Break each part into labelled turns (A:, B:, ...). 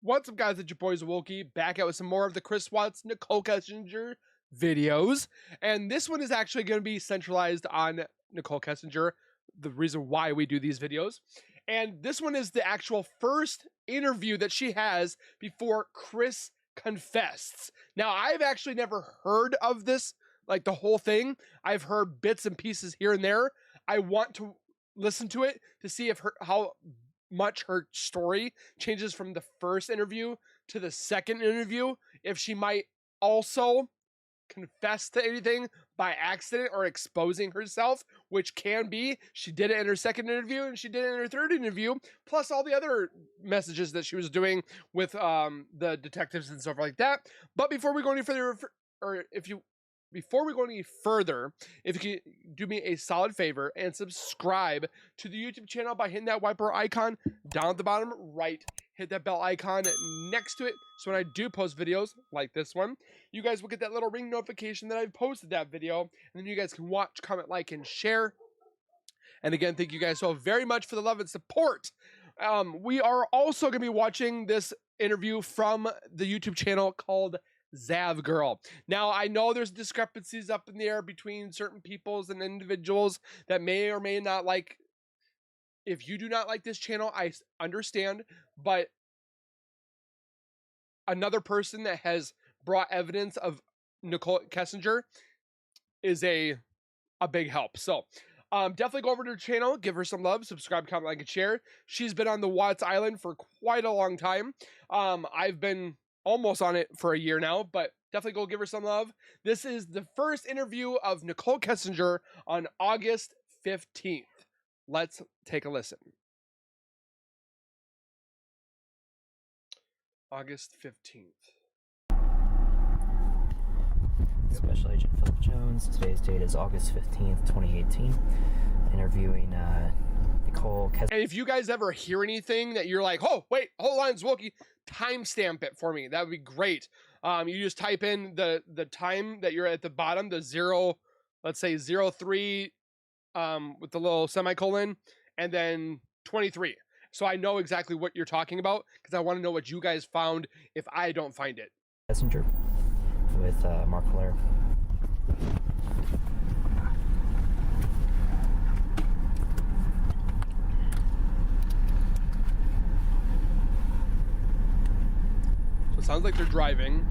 A: What's up, guys? It's your boys Wokey, back out with some more of the Chris Watts, Nicole Kessinger videos. And this one is actually going to be centralized on Nicole Kessinger, the reason why we do these videos. And this one is the actual first interview that she has before Chris confessed. Now, I've actually never heard of this, like the whole thing. I've heard bits and pieces here and there. I want to listen to it to see if how much her story changes from the first interview to the second interview, if she might also confess to anything by accident or exposing herself, which can be. She did it in her second interview and she did it in her third interview, plus all the other messages that she was doing with the detectives and stuff like that. But before we go any further, before we go any further, if you could do me a solid favor and subscribe to the YouTube channel by hitting that wiper icon down at the bottom right. Hit that bell icon next to it, so when I do post videos like this one, you guys will get that little ring notification that I've posted that video, and then you guys can watch, comment, like, and share. And again, thank you guys so very much for the love and support. We are also going to be watching this interview from the YouTube channel called Zav Girl. Now, I know there's discrepancies up in the air between certain peoples and individuals that may or may not like. If you do not like this channel, I understand, but another person that has brought evidence of Nicole Kessinger is a big help. So definitely go over to her channel, give her some love, subscribe, comment, like, and share. She's been on the Watts Island for quite a long time. I've been almost on it for a year now, but definitely go give her some love. This is the first interview of Nicole Kessinger on August 15th. Let's take a listen. August 15th.
B: Special Agent Philip Jones. Today's date is August 15th, 2018. Interviewing Nicole Kessinger.
A: And if you guys ever hear anything that you're like, oh, wait, hold on, Zwokey, timestamp it for me. That would be great. You just type in the time that you're at the bottom, the 0, let's say 03, with the little semicolon, and then 23. So I know exactly what you're talking about, because I want to know what you guys found if I don't find it.
B: Messenger with Mark Hilaire.
A: So it sounds like they're driving.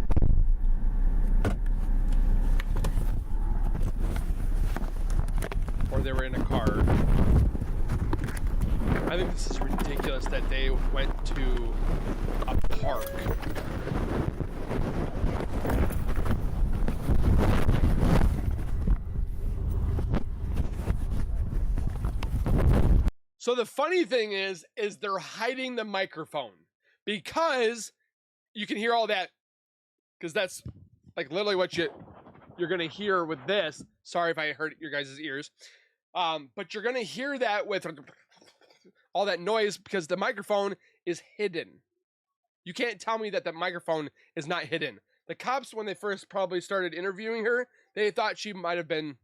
A: Or they were in a car. I think this is ridiculous that they went to a park. So the funny thing is they're hiding the microphone, because you can hear all that, because that's like literally what you're going to hear with this. Sorry if I hurt your guys' ears. But you're going to hear that with all that noise because the microphone is hidden. You can't tell me that the microphone is not hidden. The cops, when they first probably started interviewing her, they thought she might have been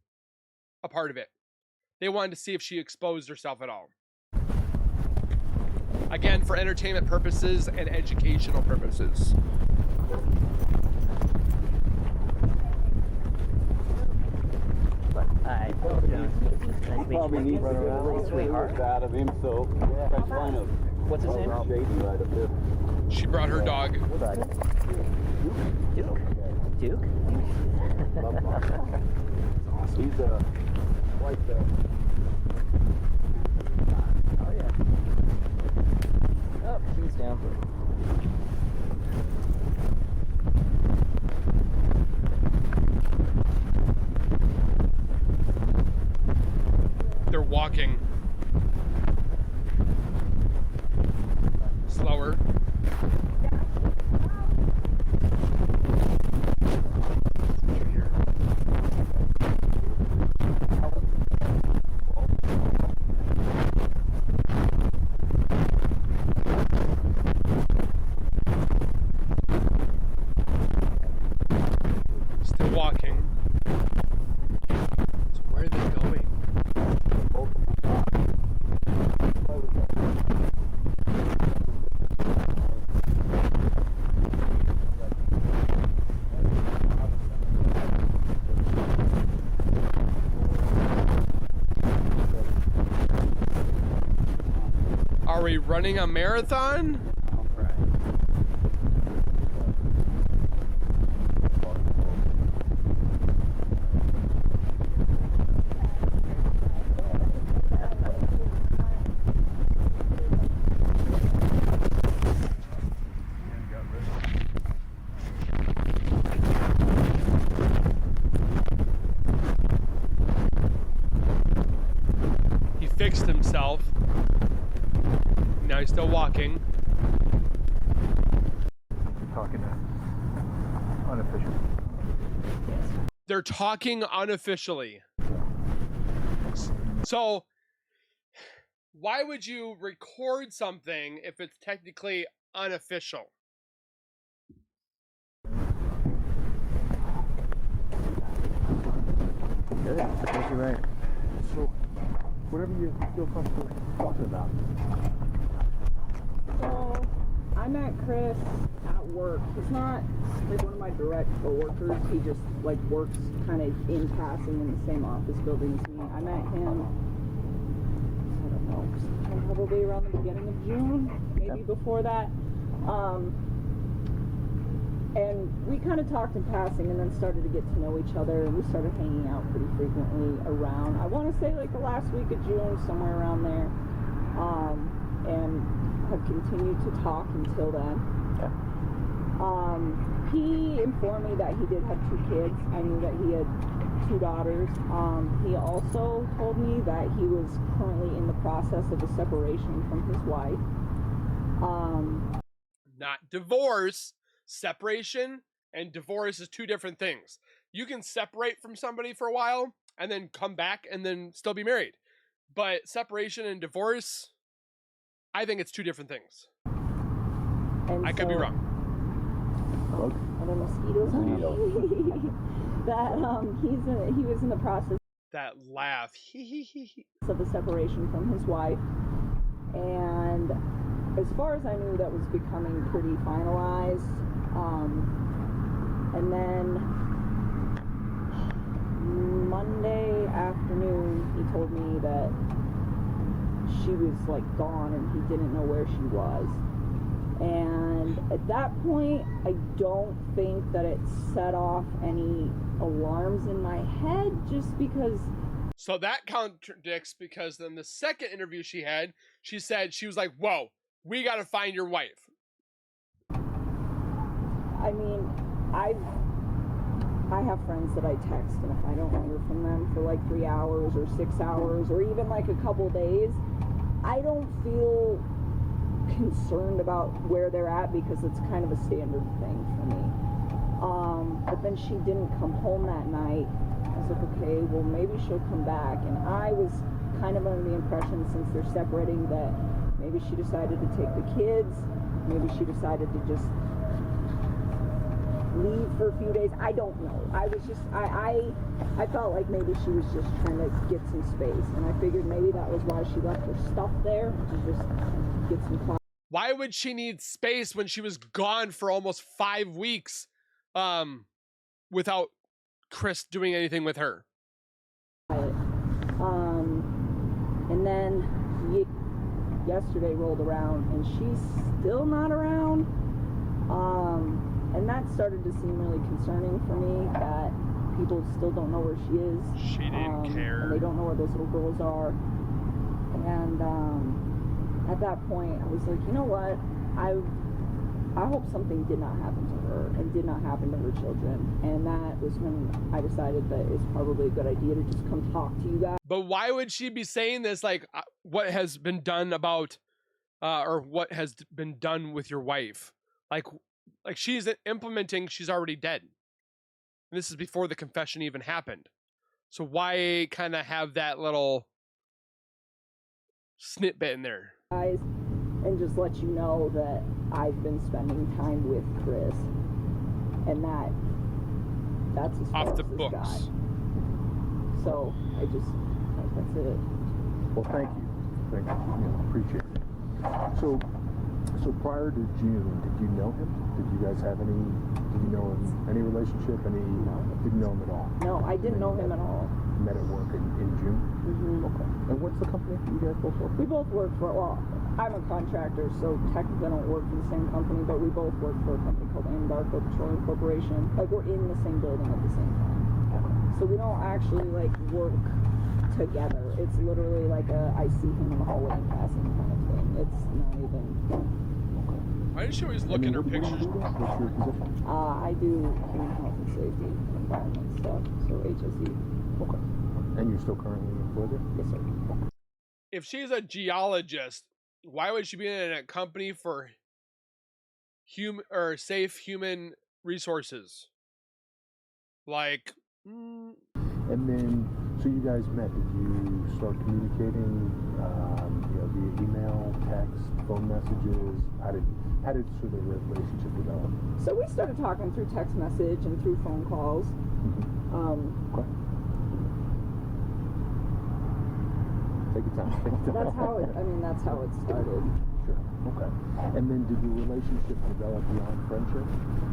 A: a part of it. They wanted to see if she exposed herself at all. Again, for entertainment purposes and educational purposes.
C: Probably needs to get a little sweetheart out of him, so that's fine.
B: What's his name?
C: Right up there.
A: She brought her dog.
B: Duke. Duke?
C: He's white there.
B: Oh, yeah. Oh, he's down.
A: They're walking slower. Are we running a marathon? He fixed himself. Now he's still walking.
D: Talking unofficial.
A: They're talking unofficially. So, why would you record something if it's technically unofficial?
D: Good. Thank you, right. So, whatever you feel comfortable talking about.
E: So, I met Chris at work. He's not like one of my direct coworkers. He just like works kind of in passing in the same office building as me. I met him, I don't know, probably around the beginning of June, maybe before that. And we kind of talked in passing and then started to get to know each other, and we started hanging out pretty frequently around, I want to say like the last week of June, somewhere around there. And have continued to talk until then.
D: Okay.
E: He informed me that he did have 2 kids. I knew that he had 2 daughters. He also told me that he was currently in the process of a separation from his wife.
A: Not divorce. Separation and divorce is 2 different things. You can separate from somebody for a while and then come back and then still be married. But separation and divorce, I think it's 2 different things.
E: And
A: I could be wrong.
E: Other mosquitoes. That he was in the process
A: That laugh.
E: of a separation from his wife, and as far as I knew, that was becoming pretty finalized. And then Monday afternoon, he told me that she was like gone and he didn't know where she was. And at that point, I don't think that it set off any alarms in my head, just because.
A: So that contradicts, because then the second interview she had, she said, she was like, whoa, we got to find your wife.
E: I mean, I have friends that I text, and if I don't hear from them for like 3 hours or 6 hours or even like a couple days, I don't feel concerned about where they're at, because it's kind of a standard thing for me. But then she didn't come home that night. I was like, okay, well maybe she'll come back. And I was kind of under the impression, since they're separating, that maybe she decided to take the kids, maybe she decided to just leave for a few days. I don't know. I was just, I felt like maybe she was just trying to get some space, and I figured maybe that was why she left her stuff there, to just get some quiet.
A: Why would she need space when she was gone for almost 5 weeks without Chris doing anything with her?
E: And then yesterday rolled around and she's still not around. And that started to seem really concerning for me, that people still don't know where she is.
A: She didn't care.
E: And they don't know where those little girls are. And at that point, I was like, you know what? I hope something did not happen to her and did not happen to her children. And that was when I decided that it's probably a good idea to just come talk to you guys.
A: But why would she be saying this? Like, what has been done about, or what has been done with your wife? Like she's implementing, she's already dead. And this is before the confession even happened. So why kind of have that little snippet in there?
E: Guys, and just let you know that I've been spending time with Chris, and that's as far
A: Off the
E: as this
A: books.
E: guy. So that's it.
D: Well, thank you. Appreciate it. So prior to June, did you know him? Did you guys have did you know him, any relationship? Didn't know him at all?
E: No, I didn't know him at all.
D: Met at work in June?
E: Mm-hmm.
D: Okay. And what's the company you guys both work for?
E: We both work for, well, I'm a contractor, so technically I don't work for the same company, but we both work for a company called Anadarko Petroleum Corporation. Like, we're in the same building at the same time. So we don't actually, like, work together. It's literally like I see him in the hallway and pass him kind of thing. It's not even...
A: Why does she always look in her pictures?
D: What's your position?
E: I do human health and safety and environment stuff, so HSE.
D: Okay. And you're still currently employed there?
E: Yes, sir.
A: If she's a geologist, why would she be in a company for human or safe human resources? Like,
D: And then, so you guys met. Did you start communicating, via email, text, phone messages? How did sort of the relationship develop?
E: So we started talking through text message and through phone calls.
D: Okay. Take your time.
E: That's how it. I mean, that's how it started.
D: Sure. Okay. And then, did the relationship develop beyond friendship?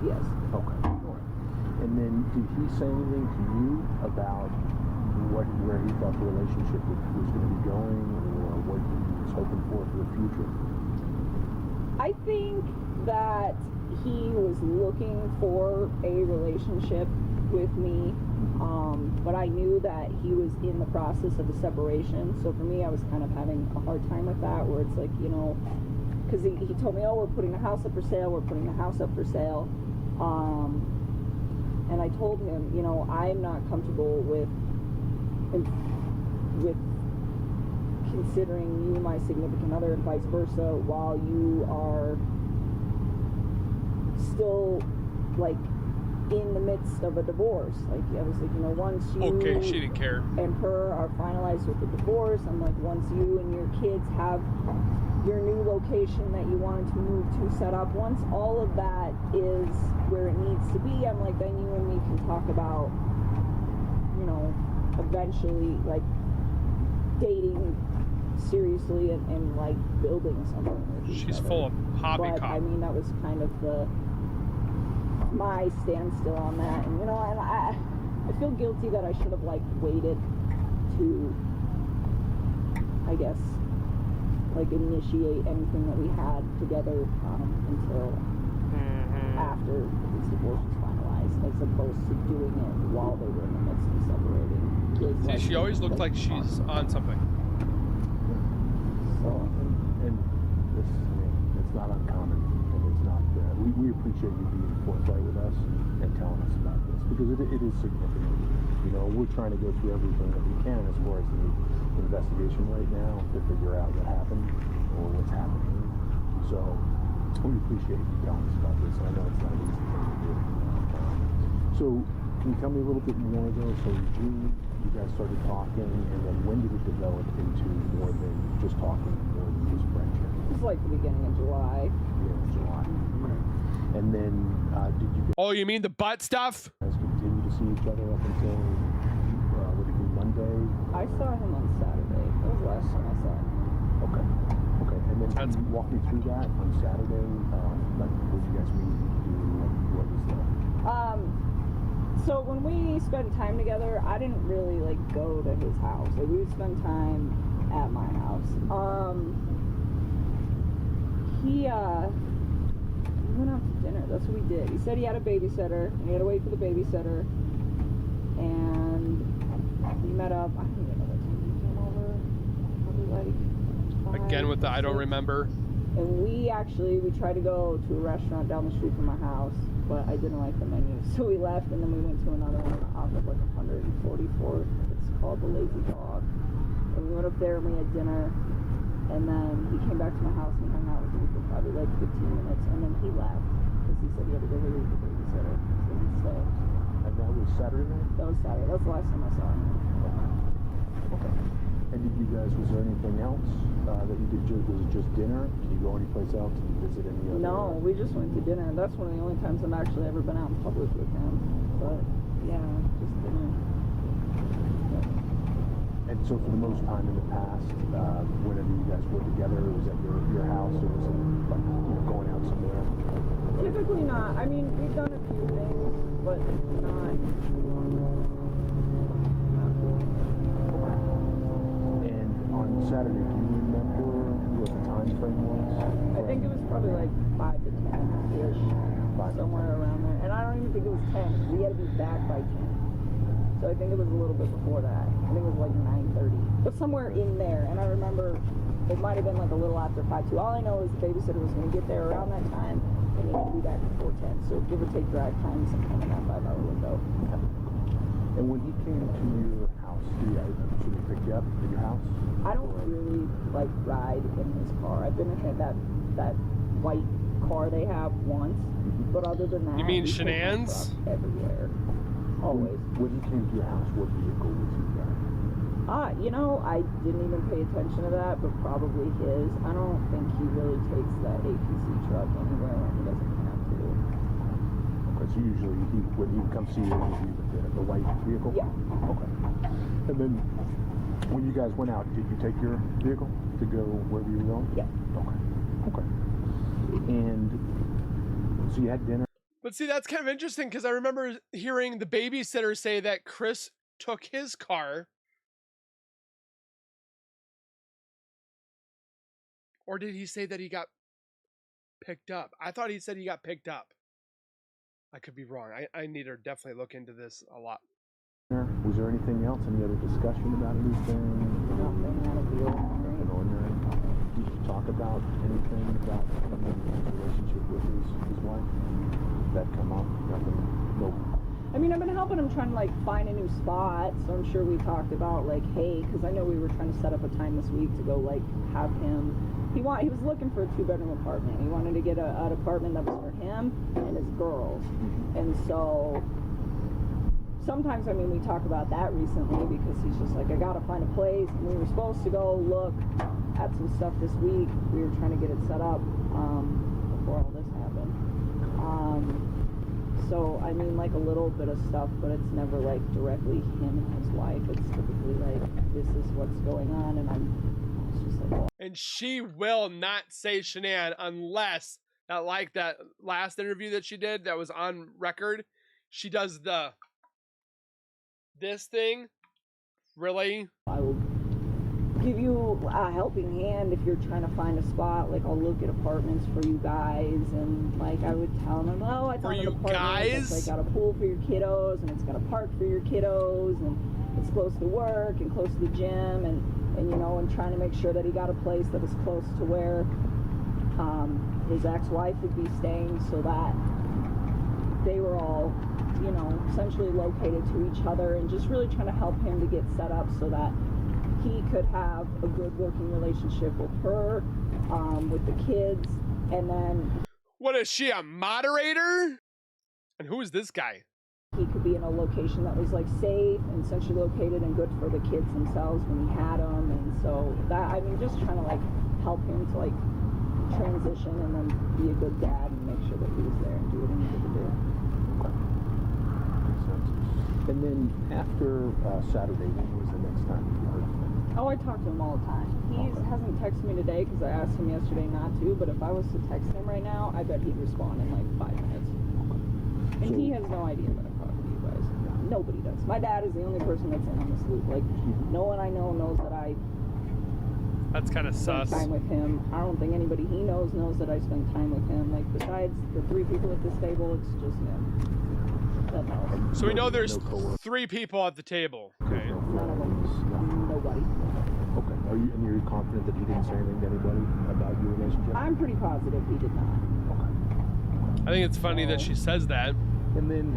E: Yes.
D: Okay. All right. And then, did he say anything to you about where he thought the relationship was going to be going, or what he was hoping for the future?
E: I think that he was looking for a relationship with me, but I knew that he was in the process of a separation. So for me, I was kind of having a hard time with that, where it's like, because he told me, oh, we're putting the house up for sale, and I told him, I'm not comfortable with considering you my significant other and vice versa while you are still like in the midst of a divorce. Like, I was like, once you
A: okay, she didn't care.
E: and her are finalized with the divorce, I'm like, once you and your kids have your new location that you wanted to move to set up, once all of that is where it needs to be, I'm like, then you and me can talk about, eventually like dating seriously and like building something with each
A: She's
E: other.
A: full of
E: But
A: poppycock.
E: I mean, that was kind of my standstill on that, and and I feel guilty that I should have like waited to, I guess, like initiate anything that we had together until after this divorce was finalized, as opposed to doing it while they were in the midst of separating.
A: See, she always looks like she's on something.
E: So,
D: And this, it's not uncommon, and it's not. We appreciate you being forthright with us and telling us about this, because it is significant. We're trying to go through everything that we can as far as the investigation right now to figure out what happened or what's happening. So we appreciate you telling us about this. I know it's not an easy thing to do. So can you tell me a little bit more though? So June, you guys started talking, and then when did it develop into more than just talking, more than just friendship?
E: it was like the beginning of July.
D: Yeah, July. And then did you
A: Oh, you mean the butt stuff?
D: guys continue to see each other up until would it be Monday?
E: I saw him on Saturday. That was the last time I saw him.
D: Okay. And then
A: That's-
D: can you walk me through that on Saturday? Like, what did you guys meet? What was the?
E: So when we spent time together, I didn't really like go to his house. Like, we would spend time at my house. He went out to dinner. That's what we did. He said he had a babysitter, and he had to wait for the babysitter. And we met up. I don't even know what time he came over. Probably like 5,
A: Again with the I don't
E: 6.
A: remember.
E: And we tried to go to a restaurant down the street from my house, but I didn't like the menu. So we left, and then we went to another one off of like 144th. It's called the Lazy Dog. And we went up there and we had dinner. And then he came back to my house and hung out with me for probably like 15 minutes. And then he left because he said he had to go relieve the babysitter. So he stayed.
D: And that was Saturday night?
E: That was Saturday. That's the last time I saw him.
D: Okay. And was there anything else that you did? Was it just dinner? Did you go anyplace else? Did you visit any other?
E: No, we just went to dinner. That's one of the only times I've actually ever been out in public with him. But yeah, just dinner.
D: And so for the most time in the past, whenever you guys were together, it was at your house, or was it like going out somewhere?
E: Typically not. I mean, we've done a few things, but not.
D: And on Saturday, do you remember what the time frame
E: Probably like 5 to 10-ish, somewhere around there. And I don't even think it was 10. We had to be back by 10. So I think it was a little bit before that. I think it was like 9:30. But somewhere in there. And I remember it might have been like a little after 5 too. All I know is the babysitter was going to get there around that time. And he had to be back before 10. So give or take drive time sometime in that 5-hour window.
D: And when he came to your house, should he pick you up at your house?
E: I don't really like ride in his car. I've been in that white car they have once, but other than that,
A: You mean
E: we take my
A: Shenan's?
E: truck everywhere, always.
D: When he came to your house, what vehicle was he driving?
E: You know, I didn't even pay attention to that, but probably his. I don't think he really takes that APC truck anywhere when he doesn't have to.
D: Because usually when he would come see you, it would be with the white vehicle?
E: Yeah.
D: Okay. And then when you guys went out, did you take your vehicle to go wherever you were going?
E: Yeah.
D: Okay. And so you had dinner?
A: But see, that's kind of interesting because I remember hearing the babysitter say that Chris took his car. Or did he say that he got picked up? I thought he said he got picked up. I could be wrong. I need to definitely look into this a lot.
D: Was there anything else? Any other discussion about anything?
E: Nothing out of the ordinary.
D: Nothing ordinary. Did you talk about anything about his relationship with his wife? That come up? Nothing? No.
E: I mean, I've been helping him trying to like find a new spot, so I'm sure we talked about like, hey, because I know we were trying to set up a time this week to go like have him. He was looking for a 2-bedroom apartment. He wanted to get an apartment that was for him and his girls, and so sometimes, I mean, we talk about that recently because he's just like, I gotta find a place. And we were supposed to go look at some stuff this week. We were trying to get it set up before all this happened. So, I mean, like a little bit of stuff, but it's never like directly him and his wife. It's typically like, this is what's going on, and it's just like, well.
A: And she will not say Shanann unless, not like that last interview that she did that was on record, she does this thing. Really?
E: I will give you a helping hand if you're trying to find a spot. Like, I'll look at apartments for you guys, and like I would tell them, oh, I found an apartment that's like got a pool for your kiddos, and it's got a park for your kiddos, and it's close to work and close to the gym, and you know, and trying to make sure that he got a place that was close to where his ex-wife would be staying, so that they were all, you know, essentially located to each other, and just really trying to help him to get set up so that he could have a good working relationship with her, with the kids, and then...
A: What is she, a moderator? And who is this guy?
E: He could be in a location that was like safe and centrally located and good for the kids themselves when he had them, and so that, I mean, just trying to like help him to like transition and then be a good dad and make sure that he was there and do what he needed to do.
D: And then after Saturday, when was the next time you heard from him?
E: Oh, I talk to him all the time. He hasn't texted me today because I asked him yesterday not to, but if I was to text him right now, I bet he'd respond in like 5 minutes. And he has no idea that I'm talking to you guys. Nobody does. My dad is the only person that's in on this loop. Like, no one I know knows that I
A: That's kind of
E: spend
A: sus.
E: time with him. I don't think anybody he knows that I spend time with him. Like, besides the 3 people at this table, it's just him. That knows.
A: So we know there's
D: No coworker.
A: 3 people at the table. Okay.
D: No
E: None of them. Nobody.
D: Okay. And you're confident that he didn't say anything to anybody about your relationship?
E: I'm pretty positive he did not.
D: Okay.
A: I think it's funny that she says that.
D: And then,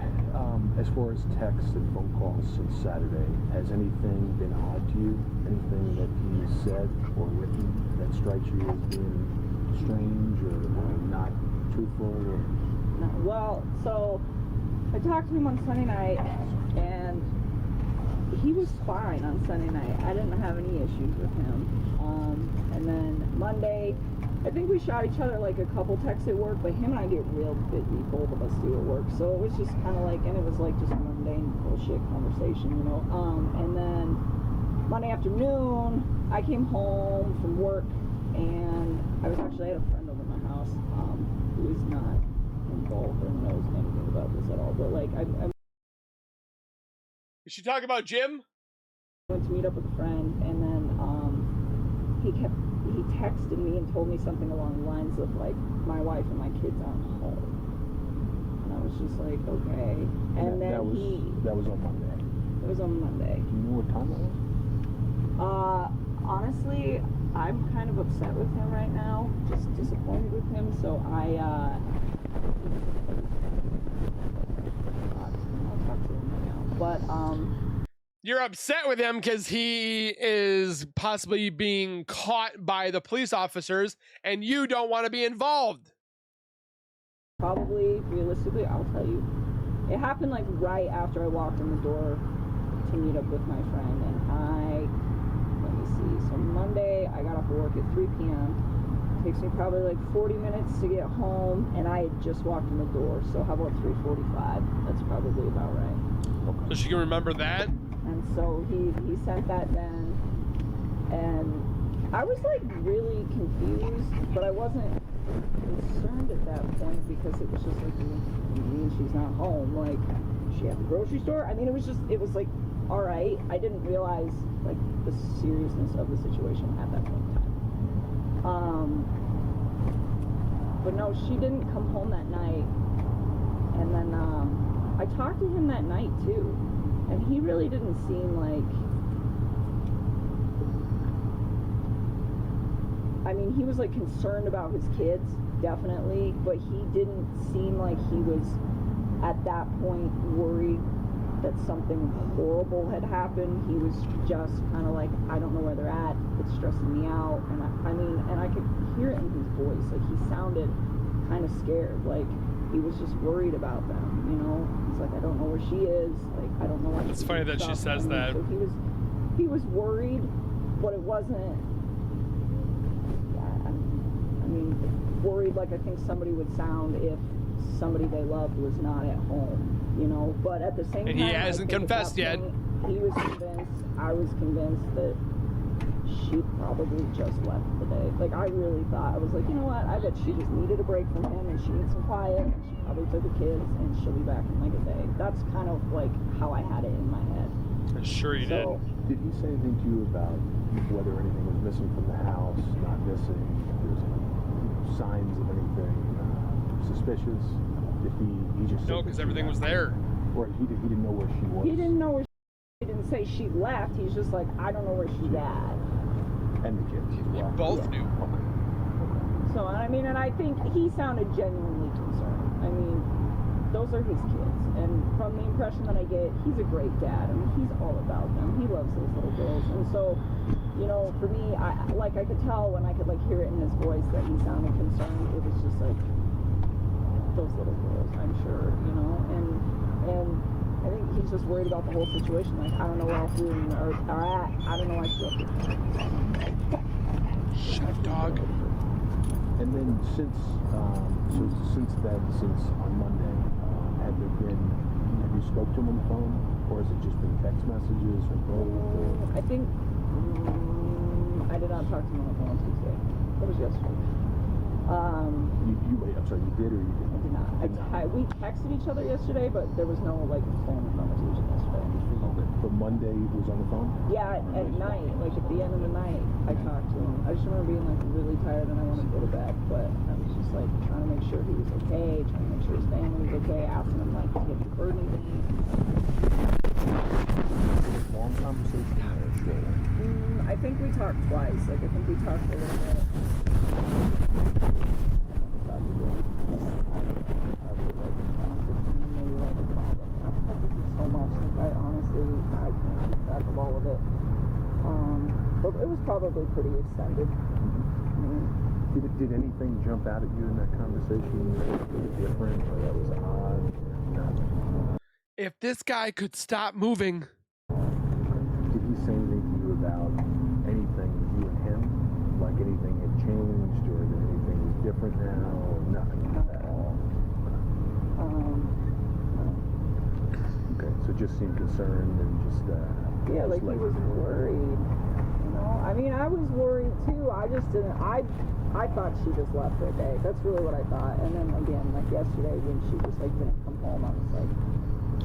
D: as far as texts and phone calls since Saturday, has anything been odd to you? Anything that he said or written that strikes you as being strange or not truthful? Or...
E: No. Well, so I talked to him on Sunday night, and he was fine on Sunday night. I didn't have any issues with him. And then Monday, I think we shot each other like a couple texts at work, but him and I get real busy, both of us do at work. So it was just kind of like, and it was like just mundane bullshit conversation, you know. And then Monday afternoon, I came home from work, and I had a friend over at my house who is not involved or knows anything about this at all. But like, I
A: Is she talking about Jim?
E: went to meet up with a friend, and then he texted me and told me something along the lines of like, my wife and my kids aren't home. And I was just like, okay. And then
D: that was on Monday.
E: It was on Monday.
D: Do you know what time it was?
E: Honestly, I'm kind of upset with him right now, just disappointed with him, so I'll talk to him right now. But,
A: You're upset with him because he is possibly being caught by the police officers and you don't want to be involved.
E: probably, realistically, I'll tell you, it happened like right after I walked in the door to meet up with my friend, and let me see, so Monday I got off of work at 3 p.m. Takes me probably like 40 minutes to get home, and I had just walked in the door, so how about 3:45? That's probably about right.
A: So she can remember that?
E: And so he sent that then, and I was like really confused, but I wasn't concerned at that point because it was just like, you mean she's not home? Like, is she at the grocery store? I mean, it was like, all right. I didn't realize like the seriousness of the situation at that point in time. But no, she didn't come home that night, and then I talked to him that night too, and he really didn't seem like, I mean, he was like concerned about his kids, definitely, but he didn't seem like he was at that point worried that something horrible had happened. He was just kind of like, I don't know where they're at, it's stressing me out. And I mean, and I could hear it in his voice, like he sounded kind of scared, like he was just worried about them, you know? He's like, I don't know where she is, like I don't know what.
A: It's funny that she says that.
E: So he was worried, but it wasn't, I mean, worried like I think somebody would sound if somebody they loved was not at home, you know? But at the same time,
A: he hasn't confessed yet.
E: He was convinced, I was convinced that she probably just left the day. Like, I really thought, I was like, you know what, I bet she just needed a break from him and she needs some quiet, and she probably took the kids and she'll be back in like a day. That's kind of like how I had it in my head.
A: I'm sure you did.
D: Did he say anything to you about whether anything was missing from the house, not missing, if there's any signs of anything suspicious? If he just
A: No, because everything was there.
D: Or he didn't know where she was.
E: He didn't know where he didn't say she left. He's just like, I don't know where she's at.
D: And the kids.
A: You both knew.
D: Okay.
E: So, I mean, and I think he sounded genuinely concerned. I mean, those are his kids. And from the impression that I get, he's a great dad. I mean, he's all about them. He loves those little girls. And so, you know, for me, I could tell when I could like hear it in his voice that he sounded concerned. It was just like, those little girls, I'm sure, you know, and I think he's just worried about the whole situation. Like, I don't know where else we are at. I don't know why she left.
A: Shut up, dog.
D: And then since on Monday, have you spoke to him on the phone, or has it just been text messages or both?
E: I think I did not talk to him on the phone on Tuesday. That was yesterday.
D: I'm sorry, you did or you didn't?
E: I did not. We texted each other yesterday, but there was no like phone conversation yesterday.
D: Okay. But Monday was on the phone?
E: Yeah, at night, like at the end of the night, I talked to him. I just remember being like really tired and I wanted to go to bed, but I was just like trying to make sure he was okay, trying to make sure his family was okay, asking him like to get the burden things.
D: Long conversation or short?
E: I think we talked twice. Like I think we talked a little bit. So much, like I honestly, I can't keep track of all of it. But it was probably pretty extended.
D: Did anything jump out at you in that conversation that was different or that was odd? Nothing.
A: If this guy could stop moving.
D: Did he say anything to you about anything, you and him? Like anything had changed or that anything was different now or nothing like that? Okay, so just seemed concerned and just
E: yeah, like he was worried. You know, I mean, I was worried too. I just didn't. I thought she just left for a day. That's really what I thought. And then again, like yesterday when she just like didn't come home, I was like,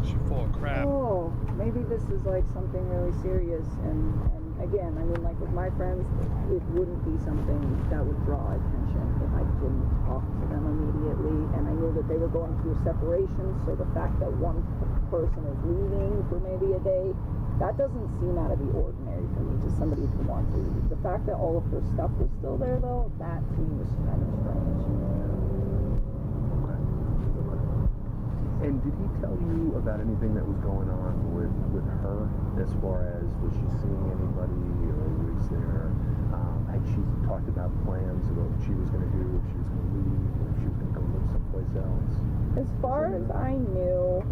A: She's full of crap.
E: oh, maybe this is like something really serious. And again, I mean, like with my friends, it wouldn't be something that would draw attention if I didn't talk to them immediately, and I knew that they were going through separation, so the fact that one person is leaving for maybe a day, that doesn't seem out of the ordinary for me, just somebody who wants to leave. The fact that all of her stuff was still there, though, that to me was kind of strange.
D: And did he tell you about anything that was going on with her, as far as was she seeing anybody, or was there, had she talked about plans about what she was going to do, if she was going to leave, or if she was going to go live someplace else?
E: As far as I knew,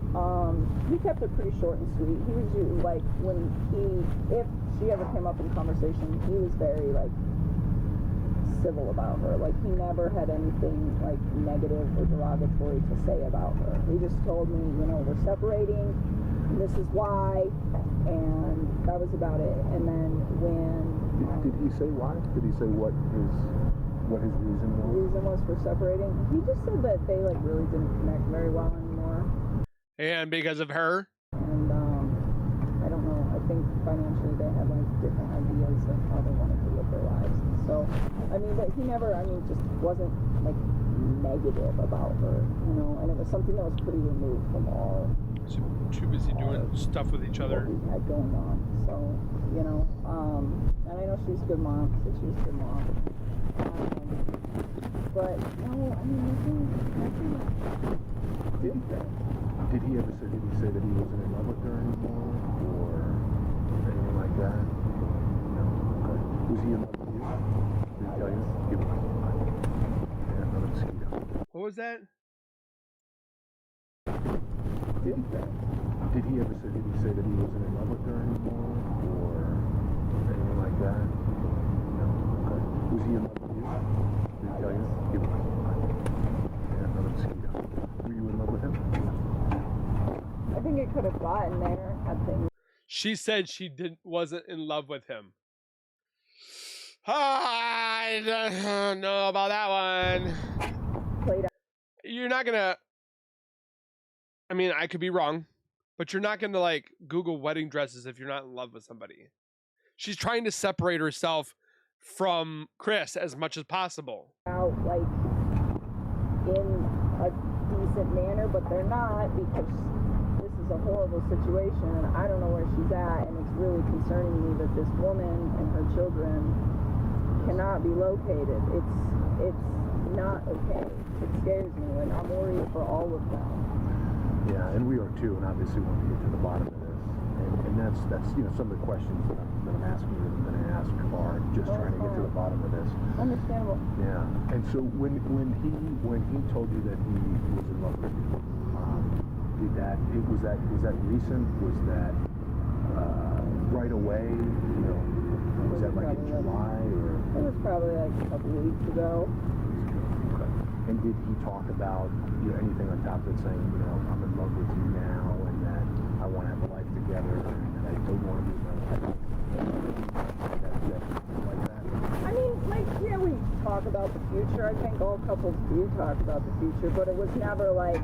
E: he kept it pretty short and sweet. He was like, if she ever came up in conversation, he was very, like, civil about her. Like, he never had anything, like, negative or derogatory to say about her. He just told me, you know, we're separating, and this is why, and that was about it. And then when...
D: Did he say why? Did he say what his reason was?
E: The reason was for separating? He just said that they, like, really didn't connect very well anymore.
A: And because of her?
E: And, I don't know, I think financially they had, like, different ideas of how they wanted to live their lives. So, I mean, but he never, just wasn't, like, negative about her, you know, and it was something that was pretty removed from all.
A: Too busy doing stuff with each other.
E: What we had going on. So, you know, and I know she's a good mom, so she's a good mom. But, no, I mean, nothing.
D: Did he say that he wasn't in love with her anymore, or anything like that? No. Okay. Was he in love with you? Did he tell you? Yeah, another mosquito.
A: What was that?
D: Did he say that he wasn't in love with her anymore, or anything like that? No. Okay. Was he in love with you? Did he tell you? Yeah, another mosquito. Were you in love with him?
E: I think it could have gotten there had things.
A: She said she wasn't in love with him. I don't know about that one.
E: Played out.
A: You're not gonna... I mean, I could be wrong, but you're not gonna, like, Google wedding dresses if you're not in love with somebody. She's trying to separate herself from Chris as much as possible.
E: Out, like, in a decent manner, but they're not, because this is a horrible situation, and I don't know where she's at, and it's really concerning me that this woman and her children cannot be located. It's not okay. It scares me, and I'm worried for all of them.
D: Yeah, and we are too, and obviously want to get to the bottom of this. And that's some of the questions that I'm asking you and going to ask are just trying to get to the bottom of this.
E: Understandable.
D: Yeah. And so when he told you that he was in love with you, was that recent? Was that right away? You know, was that like in July or?
E: It was probably like a couple weeks ago.
D: Okay. And did he talk about anything on top of it, saying, you know, I'm in love with you now, and that I want to have a life together, and I don't want to be my wife? Like that?
E: I mean, like, yeah, we talk about the future. I think all couples do talk about the future, but it was never like,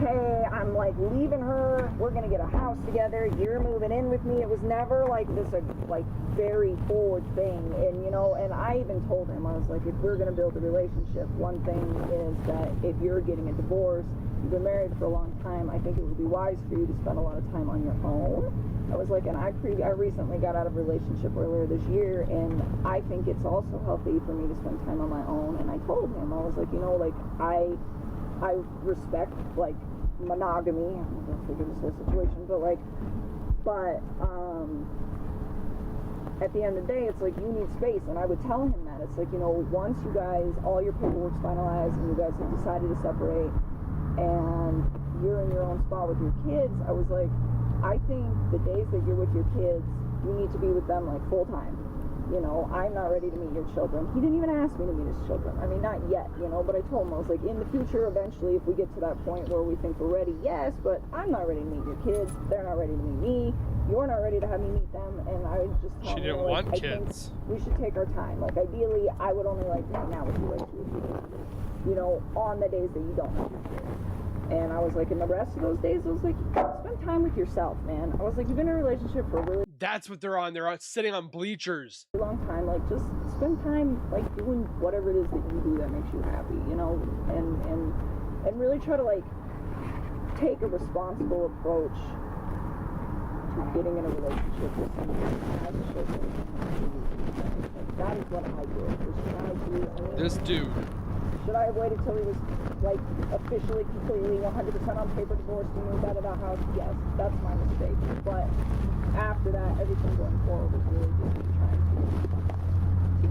E: hey, I'm like leaving her, we're gonna get a house together, you're moving in with me. It was never like this, like, very forward thing. And, you know, and I even told him, I was like, if we're gonna build a relationship, one thing is that if you're getting a divorce, you've been married for a long time, I think it would be wise for you to spend a lot of time on your own. I was like, and I recently got out of a relationship earlier this year, and I think it's also healthy for me to spend time on my own. And I told him, I was like, you know, like, I respect, like, monogamy. I'm not gonna figure this whole situation, but at the end of the day, it's like, you need space. And I would tell him that. It's like, you know, once you guys, all your paperwork's finalized and you guys have decided to separate and you're in your own spot with your kids, I was like, I think the days that you're with your kids, you need to be with them, like, full time. You know, I'm not ready to meet your children. He didn't even ask me to meet his children. I mean, not yet, you know, but I told him, I was like, in the future, eventually, if we get to that point where we think we're ready, yes, but I'm not ready to meet your kids. They're not ready to meet me. You're not ready to have me meet them. And I would just tell him,
A: She didn't
E: like,
A: want
E: I
A: kids.
E: think we should take our time. Like, ideally, I would only like to hang out with you like 2 or 3 days, you know, on the days that you don't have your kids. And I was like, in the rest of those days, I was like, spend time with yourself, man. I was like, you've been in a relationship for a really
A: That's what they're on. They're sitting on bleachers.
E: Long time, like just spend time like doing whatever it is that you do that makes you happy, you know, and really try to like take a responsible approach to getting in a relationship with somebody who has children. Like, that is what I did.
A: This dude.
E: Should I have waited till he was like officially, completely, 100% on paper divorced and moved out of the house? Yes, that's my mistake. But after that, everything going forward was really just me trying to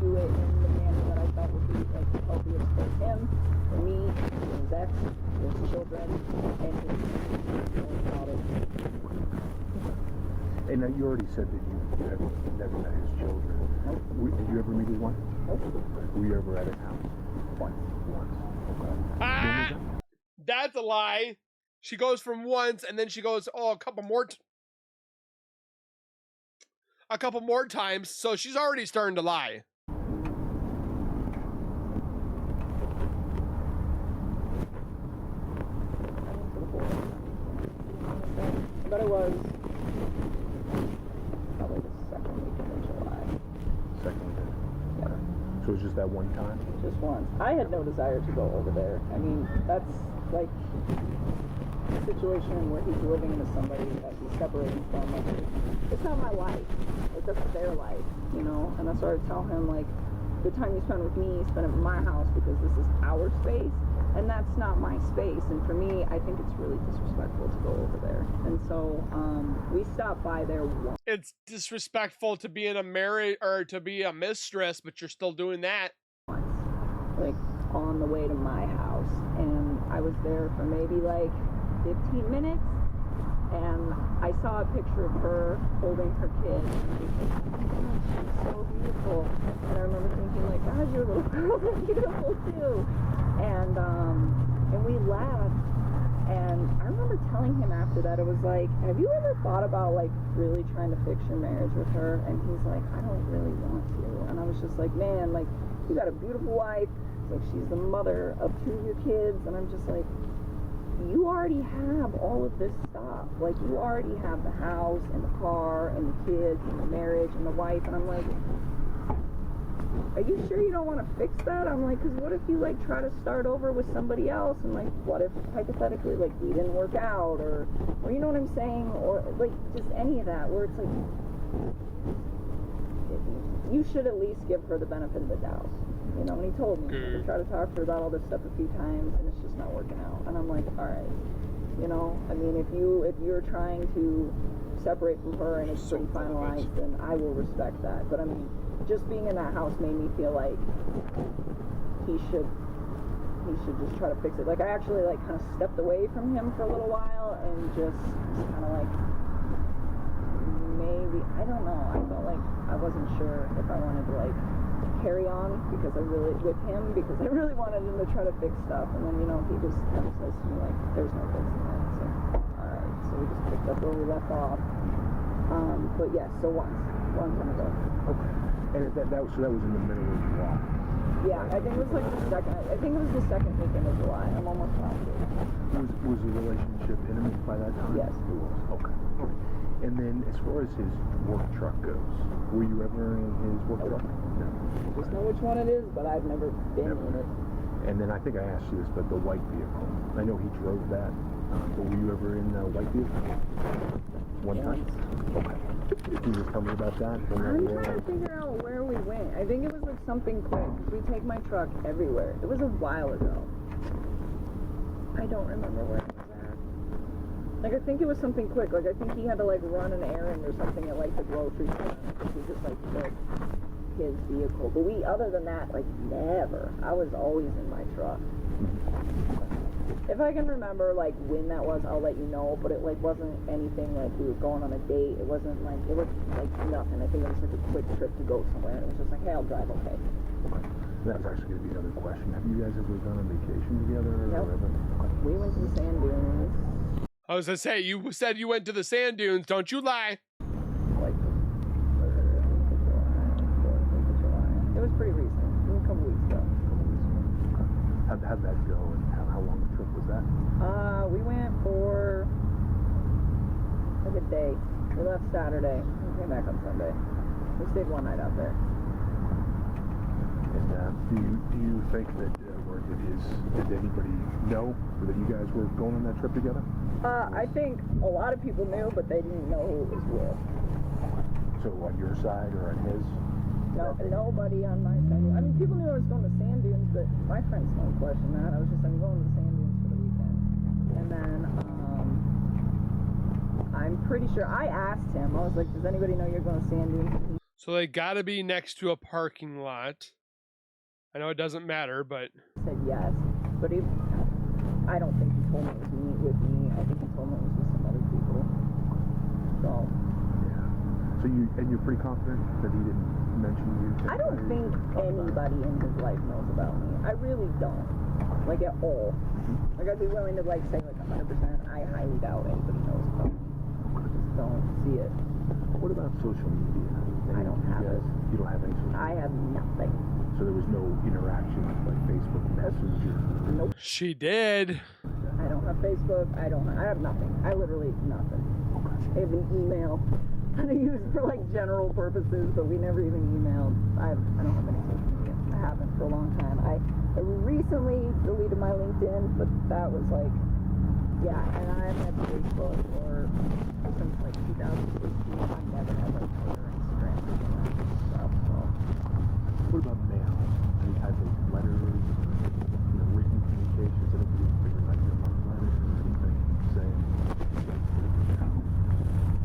E: do it in the manner that I felt would be like the healthiest for him, for me, for his ex, for his children, and his daughter.
D: And now you already said that you have never met his children. Nope. Did you ever meet his wife?
E: Nope.
D: Were you ever at his house?
E: Once.
D: Okay.
A: Ah! That's a lie. She goes from once, and then she goes, oh, a couple more times, so she's already starting to lie.
E: But it was probably the second weekend in July.
D: Second weekend. Okay. So it was just that one time?
E: Just once. I had no desire to go over there. I mean, that's like a situation where he's living with somebody that he's separating from. Like, it's not my life. Like, that's their life, you know? And I started telling him, like, the time you spend with me, spend it in my house because this is our space. And that's not my space. And for me, I think it's really disrespectful to go over there. And so we stopped by there once.
A: It's disrespectful to be in a marriage or to be a mistress, but you're still doing that.
E: Like on the way to my house. And I was there for maybe like 15 minutes. And I saw a picture of her holding her kid. And I was like, oh my God, she's so beautiful. And I remember thinking like, God, your little girls are beautiful too. And we laughed, and I remember telling him after that, it was like, have you ever thought about like really trying to fix your marriage with her? And he's like, I don't really want to. And I was just like, man, like, you got a beautiful wife, like she's the mother of 2 of your kids, and I'm just like, you already have all of this stuff. Like, you already have the house and the car and the kids and the marriage and the wife. And I'm like, are you sure you don't want to fix that? I'm like, because what if you like try to start over with somebody else, and like, what if hypothetically like we didn't work out, or you know what I'm saying, or like just any of that, where it's like you should at least give her the benefit of the doubt, you know. And he told me to try to talk to her about all this stuff a few times, and it's just not working out. And I'm like, all right, you know, I mean, if you're trying to separate from her and it's pretty finalized, then I will respect that. But I mean, just being in that house made me feel like he should just try to fix it. Like, I actually like kind of stepped away from him for a little while and just kind of like, maybe, I don't know, I felt like I wasn't sure if I wanted to like carry on because I really wanted him to try to fix stuff. And then, you know, he just kind of says to me like, there's no fixing it. So alright, so we just picked up where we left off. But yes, so one time ago.
D: Okay. And that was in the middle of July.
E: Yeah, I think it was like the second weekend of July. I'm almost positive.
D: Was the relationship intimate by that time?
E: Yes, it was.
D: Okay. And then as far as his work truck goes, were you ever in his work truck? No.
E: I just know which one it is, but I've never been in it.
D: And then I think I asked you this, but the white vehicle. I know he drove that, but were you ever in the white vehicle? One time? Okay. Can you just tell me about that?
E: I'm trying to figure out where we went. I think it was like something quick. We take my truck everywhere. It was a while ago. I don't remember where it was at. Like, I think it was something quick. Like, I think he had to like run an errand or something at like the grocery store. We just like took his vehicle. But other than that, like, never. I was always in my truck. If I can remember like when that was, I'll let you know. But it like wasn't anything like we were going on a date. It was like nothing. I think it was like a quick trip to go somewhere. And it was just like, hey, I'll drive, okay.
D: That was actually going to be another question. Have you guys ever gone on vacation together?
E: Nope. We went to the sand dunes.
A: I was gonna say, you said you went to the sand dunes. Don't you lie.
E: Like, it was pretty recent. It was a couple weeks ago.
D: How'd that go, and how long a trip was that?
E: We went for, I like a day. We left Saturday and came back on Sunday. We stayed one night out there.
D: And do you think that, or did anybody know that you guys were going on that trip together?
E: I think a lot of people knew, but they didn't know who it was with.
D: So on your side or on his?
E: No, nobody on my side knew. I mean, people knew I was going to sand dunes, but my friends don't question that. I was just, I'm going to the sand dunes for the weekend. And then, I'm pretty sure, I asked him, I was like, does anybody know you're going to sand dunes? And
A: So they gotta be next to a parking lot. I know it doesn't matter, but
E: he said yes. But I don't think he told me it was with me. I think he told me it was with some other people. So.
D: So you're pretty confident that he didn't mention you?
E: I don't think anybody in his life knows about me. I really don't. Like, at all. Like, I'd be willing to, like, say, like, 100%. I highly doubt anybody knows about me. I just don't see it.
D: What about social media?
E: I don't have it.
D: You don't have any social media?
E: I have nothing.
D: So there was no interaction like Facebook Messenger?
E: Nope.
A: she did.
E: I don't have Facebook. I have nothing. I literally nothing. I have an email that I use for, like, general purposes, but we never even emailed. I don't have any social media. I haven't for a long time. I recently deleted my LinkedIn, but that was like, yeah, and I've had Facebook since like 2016. I've never had like Twitter, Instagram, or any of that stuff. So.
D: What about mail? Any type of letters or written communications? Anybody figuring like your love letter or anything saying?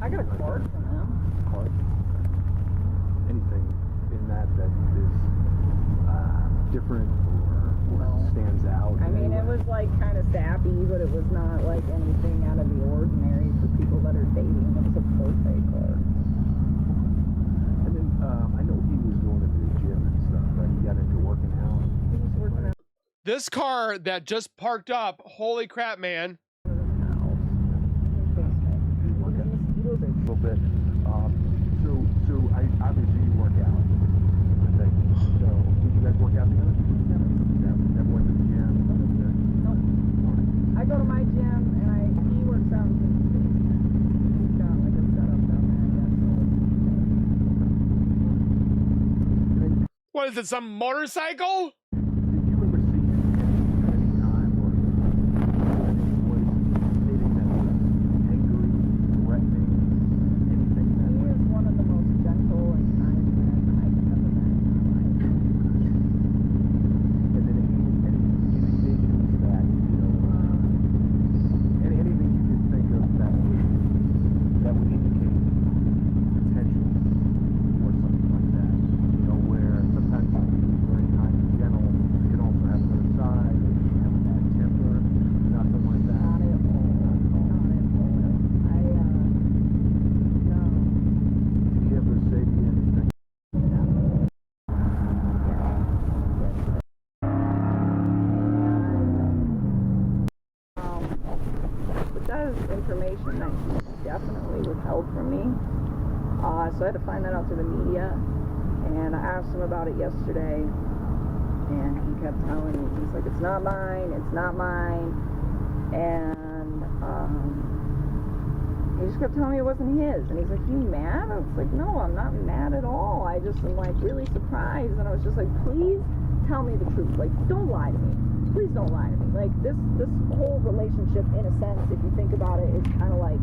E: I got a card from them.
D: Card? Anything in that is different or stands out?
E: I mean, it was like kind of sappy, but it was not like anything out of the ordinary for people that are dating. It was a birthday card.
D: And then I know he was going to the gym and stuff, right? He got into working out.
E: He was working out
A: This car that just parked up, holy crap, man.
E: in his house. In his basement.
D: He worked out
E: Mosquito bit.
D: a little bit. So I obviously you work out, I think. So did you guys work out together? Never went to the gym.
E: Nope. I go to my gym and he works out in his basement. He's got like a setup down there, I guess.
A: What is it, some motorcycle?
D: Did you ever see him any time or was stating that was angry, threatening, anything that
E: He is one of the most gentle and kind men I've ever met in my life.
D: and then any indications that, anything you could think of that would indicate potential or something like that. Where sometimes you can be very kind and gentle, you can also have another side, or you can have a bad temper, nothing like that.
E: Not at all. Not at all. No.
D: Did he ever say to you anything?
E: But that is information that he definitely withheld from me. So I had to find that out through the media. And I asked him about it yesterday. And he kept telling me, he's like, it's not mine, it's not mine. And he just kept telling me it wasn't his. And he's like, you mad? I was like, no, I'm not mad at all. I just am like really surprised. And I was just like, please tell me the truth. Like, don't lie to me. Please don't lie to me. Like, this whole relationship, in a sense, if you think about it, is kind of like,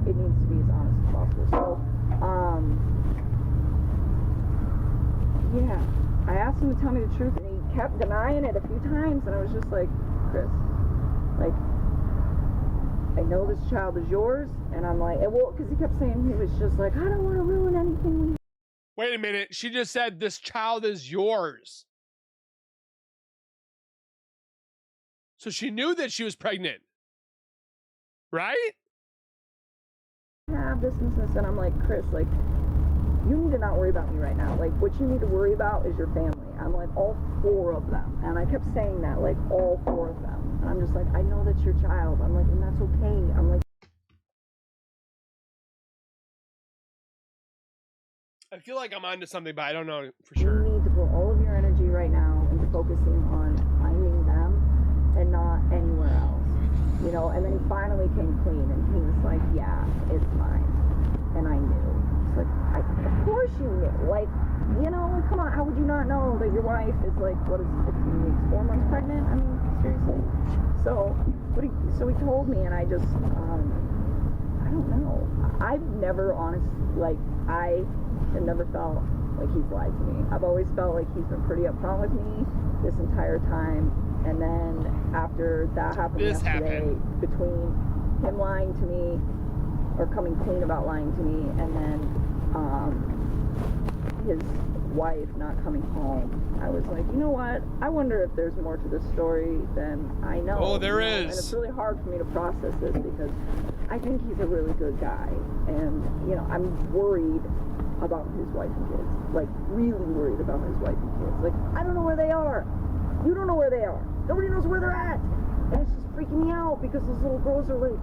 E: it needs to be as honest as possible. So, yeah, I asked him to tell me the truth, and he kept denying it a few times, and I was just like, Chris, like, I know this child is yours, and I'm like, well, because he kept saying he was just like, I don't want to ruin anything we.
A: Wait a minute, she just said this child is yours. So she knew that she was pregnant, right?
E: Have this and this, and I'm like, Chris, like, you need to not worry about me right now. Like, what you need to worry about is your family. I'm like, all 4 of them. And I kept saying that, like, all 4 of them. And I'm just like, I know that's your child. I'm like, and that's okay. I'm like,
A: I feel like I'm onto something, but I don't know for
E: you
A: sure.
E: need to put all of your energy right now into focusing on finding them and not anywhere else. you know, and then he finally came clean, and he was like, yeah, it's mine, and I knew. It's like, of course you knew, like, you know, like, come on, how would you not know that your wife is like, what is it, 15 weeks, 4 months pregnant? I mean, seriously. So he told me, and I just, I don't know. I've never I have never felt like he's lied to me. I've always felt like he's been pretty upfront with me this entire time. And then after that happened yesterday, between him lying to me, or coming clean about lying to me, and then his wife not coming home, I was like, you know what? I wonder if there's more to this story than I know.
A: Oh, there is.
E: And it's really hard for me to process this because I think he's a really good guy. And, you know, I'm worried about his wife and kids. Like, really worried about his wife and kids. Like, I don't know where they are. You don't know where they are. Nobody knows where they're at. And it's just freaking me out because those little girls are like,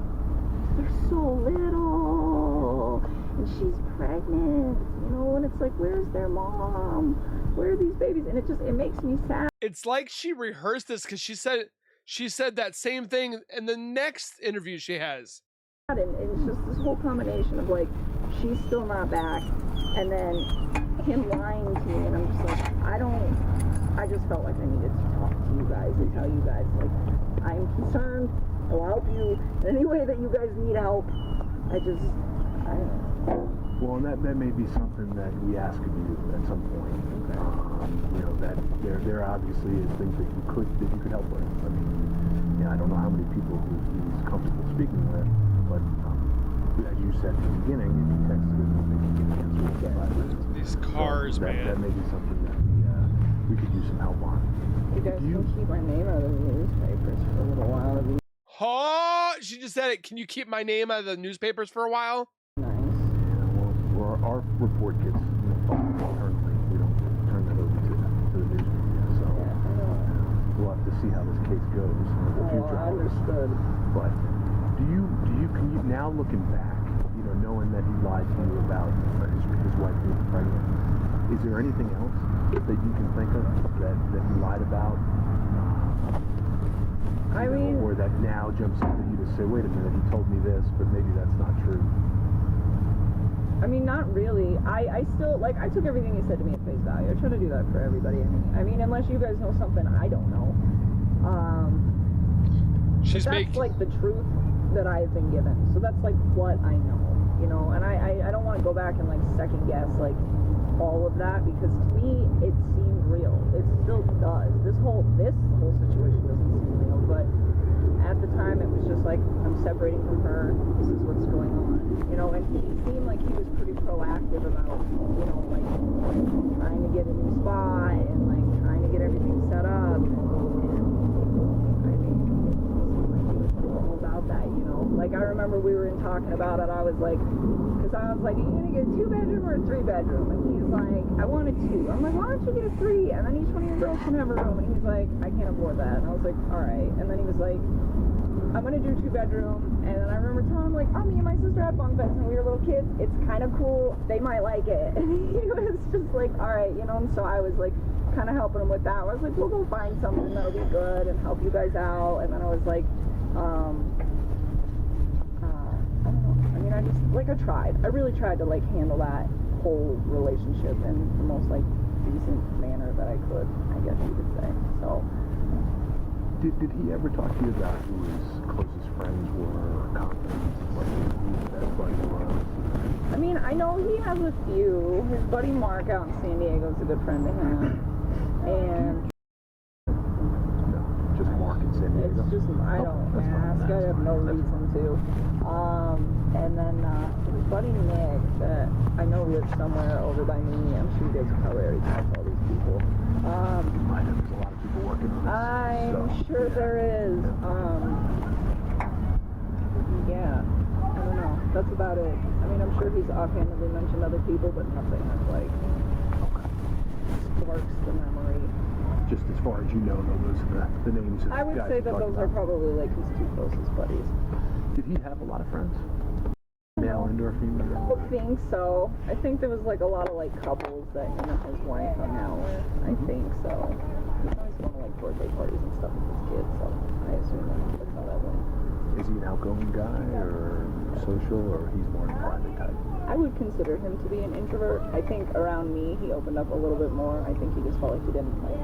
E: they're so little. And she's pregnant, you know, and it's like, where's their mom? Where are these babies? And it makes me sad.
A: It's like she rehearsed this because she said that same thing in the next interview she has.
E: And it's just this whole combination of like, she's still not back, and then him lying to me, and I'm just like, I just felt like I needed to talk to you guys and tell you guys, like, I'm concerned, I'll help you in any way that you guys need help. I don't know.
D: Well, and that may be something that we ask of you at some point. Okay. You know, that there obviously is things that you could help with. I mean, I don't know how many people he's comfortable speaking with, but as you said at the beginning, if you texted him, I think he can answer in 5 minutes.
A: These cars,
D: so
A: man.
D: That may be something that we could use some help on.
E: You guys can keep my name out of the newspapers for a little while.
A: Oh, she just said it. Can you keep my name out of the newspapers for a while?
E: Nice.
D: Yeah, well, our report gets filed internally. We don't turn that over to the news media. So we'll have to see how this case goes in the future.
E: I understood.
D: But can you now looking back, you know, knowing that he lied to you about his wife being pregnant, is there anything else that you can think of that he lied about?
E: I mean,
D: or that now jumps into you to say, wait a minute, he told me this, but maybe that's not true.
E: I mean, not really. I still, like, I took everything he said to me at face value. I try to do that for everybody. I mean, unless you guys know something I don't know. That's like the truth that I've been given. So that's like what I know, you know. And I don't want to go back and like second guess like all of that, because to me it seemed real. It still does. This whole situation doesn't seem real, but at the time it was just like, I'm separating from her, this is what's going on, you know. And he seemed like he was pretty proactive about, you know, like trying to get a new spot and like trying to get everything set up, and I mean, it was all about that, you know. Like, I remember we were talking about it, I was like, because I was like, are you gonna get a 2-bedroom or a 3-bedroom? And he's like, I want a 2. I'm like, why don't you get a 3? And then each one of your girls can have a room. And he's like, I can't afford that. And I was like, all right. And then he was like, I'm gonna do 2-bedroom. And then I remember telling him, like, oh, me and my sister had bunk beds when we were little kids. It's kind of cool. They might like it. And he was just like, all right, you know. And so I was like, kind of helping him with that. I was like, we'll go find something that'll be good and help you guys out. And then I was like, I don't know. I mean, I tried. I really tried to like handle that whole relationship in the most like decent manner that I could, I guess you could say. So.
D: Did he ever talk to you about who his closest friends were, or confidants, like who his best buddy was?
E: I mean, I know he has a few. His buddy Mark out in San Diego is a good friend to him. And
D: no, just Mark in San Diego.
E: It's just, I don't ask. I have no reason to. And then his buddy Nick, that I know lives somewhere over by me. I'm sure you guys probably already talked to all these people.
D: I know there's a lot of people working on this.
E: I'm sure there is. Yeah, I don't know. That's about it. I mean, I'm sure he's offhandedly mentioned other people, but nothing that like sparks the memory.
D: Just as far as you know, those are the names of
E: I would say that those are probably like his 2 closest buddies.
D: Did he have a lot of friends? Male and or female?
E: I don't think so. I think there was like a lot of like couples that him and his wife hung out with. I think so. He's always going to like birthday parties and stuff with his kids, so I assume that's how that went.
D: Is he an outgoing guy or social, or he's more private type?
E: I would consider him to be an introvert. I think around me he opened up a little bit more. I think he just felt like he didn't like.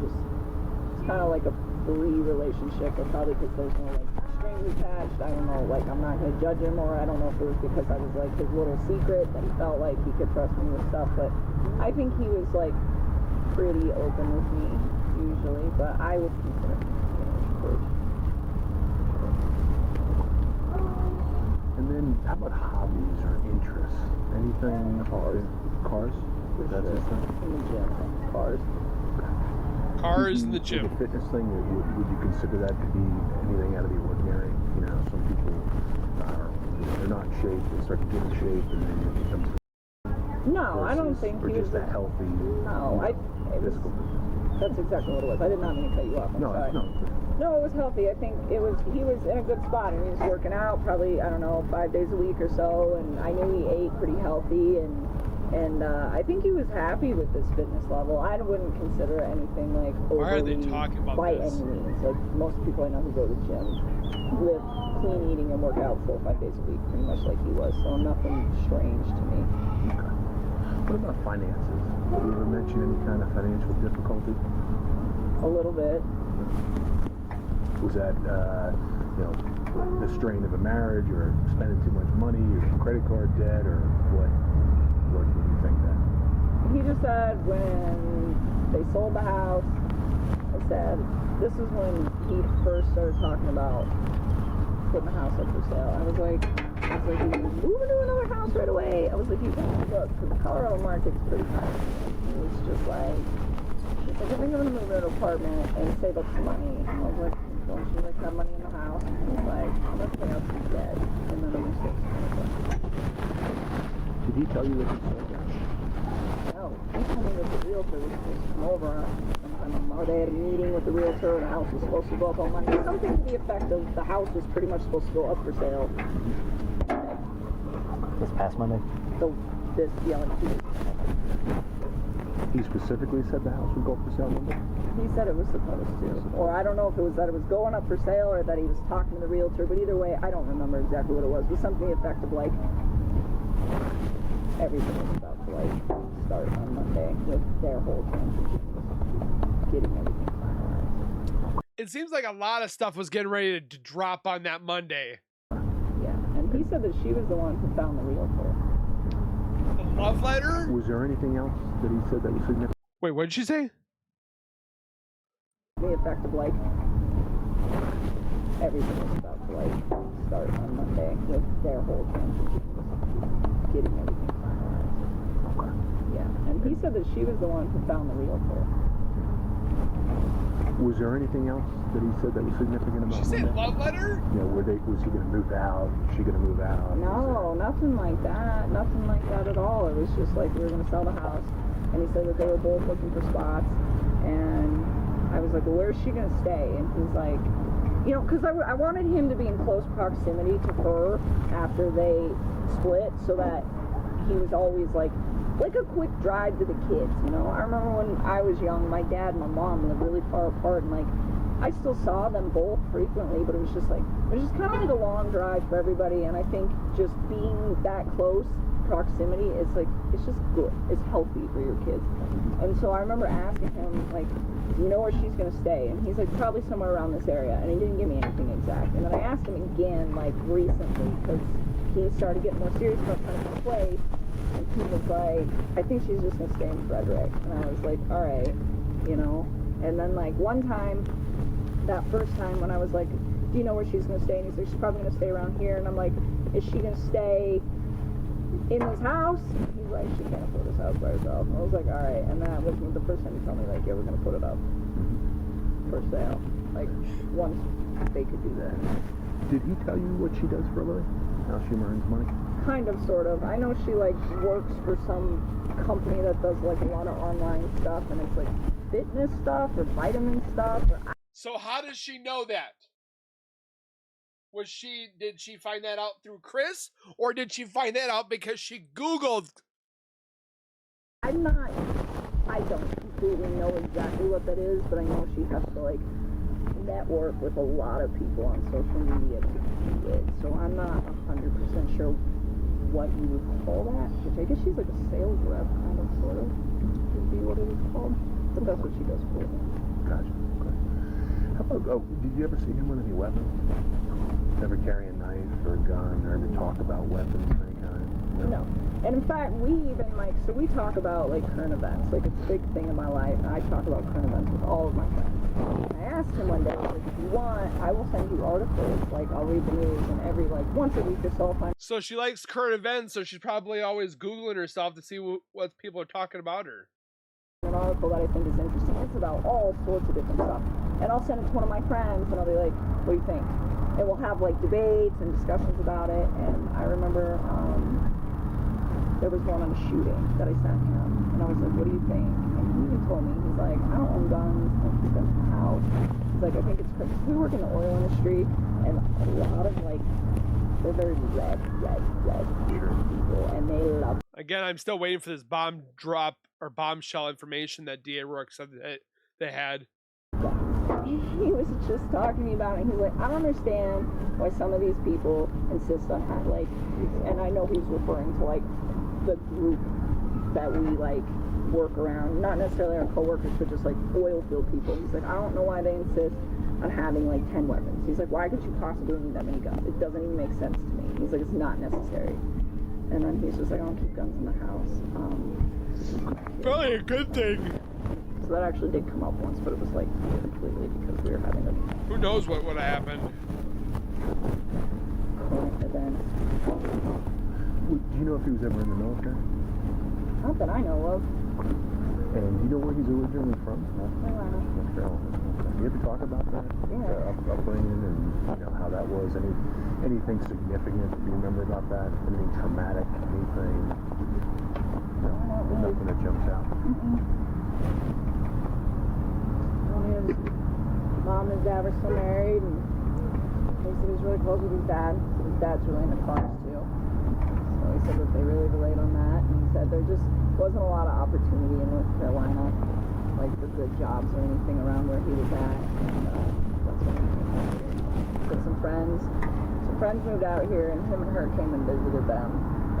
E: It's kind of like a free relationship, but probably because there's no like strings attached. I don't know. Like I'm not gonna judge him, or I don't know if it was because I was like his little secret that he felt like he could trust me with stuff. But I think he was like pretty open with me usually. But I would consider him to be an introvert.
D: And then, how about hobbies or interests? Anything? Cars? That's his thing?
E: In the gym. Cars.
A: Cars in the gym.
D: The fitness thing, would you consider that to be anything out of the ordinary? You know, some people they're not in shape, they start to get in shape, and then it becomes.
E: No, I don't think he was
D: just a healthy.
E: No,
D: physical.
E: That's exactly what it was. I did not mean to cut you off. I'm sorry. No, it was healthy. I think he was in a good spot, and he was working out probably, I don't know, 5 days a week or so, and I knew he ate pretty healthy, and I think he was happy with this fitness level. I wouldn't consider it anything like overly.
A: Why are they talking about
E: by
A: this?
E: any means. Like most people I know who go to the gym live clean eating and work out 4 or 5 days a week, pretty much like he was. So nothing strange to me.
D: What about finances? Did you ever mention any kind of financial difficulty?
E: A little bit.
D: Was that, the strain of a marriage, or spending too much money, or credit card debt, or what? What do you think that?
E: He just said when they sold the house, I said, this is when he first started talking about putting the house up for sale. I was like, you moving to another house right away? I was like, you gotta look, because the Colorado market's pretty high. It was just like, she's like, I think I'm gonna move to an apartment and save up some money. I was like, don't you like have money in the house? And he's like, I'm gonna pay off some debt, and then I'm gonna save some money.
D: Did he tell you that he sold that?
E: No, he told me that the realtor was supposed to come over sometime, or they had a meeting with the realtor, and the house was supposed to go up on Monday. Something to the effect of the house was pretty much supposed to go up for sale.
B: This past Monday?
E: This 2 days.
D: He specifically said the house would go up for sale Monday?
E: He said it was supposed to. Or I don't know if it was that it was going up for sale or that he was talking to the realtor, but either way, I don't remember exactly what it was. It was something to the effect of like, everything was about to like start on Monday with their whole transition, getting everything finalized.
A: It seems like a lot of stuff was getting ready to drop on that Monday.
E: Yeah, and he said that she was the one who found the realtor.
A: The love letter?
D: Was there anything else that he said that was significant?
A: Wait, what did she say?
E: The effect of like, everything was about to like start on Monday with their whole transition, getting everything finalized.
D: Okay.
E: Yeah, and he said that she was the one who found the realtor.
D: Was there anything else that he said that was significant about
A: She said
D: Monday?
A: love letter?
D: You know, was he going to move out? Was she going to move out?
E: No, nothing like that. Nothing like that at all. It was just like we were going to sell the house, and he said that they were both looking for spots, and I was like, well, where's she going to stay? And he's like, you know, because I wanted him to be in close proximity to her after they split, so that he was always like a quick drive to the kids, you know. I remember when I was young, my dad and my mom lived really far apart, and like I still saw them both frequently, but it was just kind of like a long drive for everybody. And I think just being that close proximity is like, it's just good, it's healthy for your kids. And so I remember asking him, like, do you know where she's gonna stay? And he's like, probably somewhere around this area, and he didn't give me anything exact. And then I asked him again, like recently, because he started getting more serious about trying to play. And he was like, I think she's just gonna stay in Frederick. And I was like, all right, you know. And then like one time, that first time when I was like, do you know where she's gonna stay? And he's like, she's probably gonna stay around here. And I'm like, is she gonna stay in this house? And he's like, she can't afford this house by herself. And I was like, all right. And that was the first time he told me like, yeah, we're gonna put it up for sale. Like once they could do that.
D: Did he tell you what she does for a living? How she earns money?
E: Kind of, sort of. I know she like works for some company that does like a lot of online stuff, and it's like fitness stuff or vitamin stuff.
A: So how does she know that? Did she find that out through Chris, or did she find that out because she Googled?
E: I don't completely know exactly what that is, but I know she has to like network with a lot of people on social media to with. So I'm not 100% sure what you would call that, which I guess she's like a sales rep, kind of, sort of, would be what it is called. But that's what she does for them.
D: Gotcha. Okay. How about, did you ever see him with any weapons? Ever carry a knife or a gun, or ever talk about weapons of any kind?
E: No. And in fact, we even, like, so we talk about, like, current events. Like, it's a big thing in my life, and I talk about current events with all of my friends. And I asked him one day, like, if you want, I will send you articles. Like, I'll read the news, and every, like, once a week or so I'll find
A: So she likes current events, so she's probably always Googling herself to see what people are talking about her.
E: an article that I think is interesting. It's about all sorts of different stuff. And I'll send it to one of my friends, and I'll be like, what do you think? And we'll have, like, debates and discussions about it. And I remember there was one on a shooting that I sent him, and I was like, what do you think? And he even told me, he's like, I don't own guns, I don't keep guns in the house. He's like, I think it's crazy. We work in the oil industry, and a lot of, like, they're very red people, and they love.
A: Again, I'm still waiting for this bomb drop or bombshell information that D.A. Rourke said that they had.
E: He was just talking to me about it, and he's like, I don't understand why some of these people insist on having, like, and I know he's referring to, like, the group that we, like, work around, not necessarily our coworkers, but just, like, oil field people. He's like, I don't know why they insist on having, like, 10 weapons. He's like, why could you possibly need that many guns? It doesn't even make sense to me. He's like, it's not necessary. And then he's just like, I don't keep guns in the house.
A: Probably a good thing.
E: So that actually did come up once, but it was, like, completely because we were having a...
A: Who knows what would have happened?
E: Event.
D: Do you know if he was ever in the military?
E: Not that I know of.
D: And do you know where he's originally from?
E: North Carolina.
D: North Carolina. Okay. You ever talk about that?
E: Yeah.
D: Upbringing and how that was? Anything significant that you remember about that? Anything traumatic? Anything? No, nothing that jumps out.
E: His mom and his dad were still married, and he said he was really close with his dad. His dad's really into cars too. So he said that they really relate on that, and he said there just wasn't a lot of opportunity in North Carolina, like for good jobs or anything around where he was at, and that's when he came out here. But some friends moved out here, and him and her came and visited them,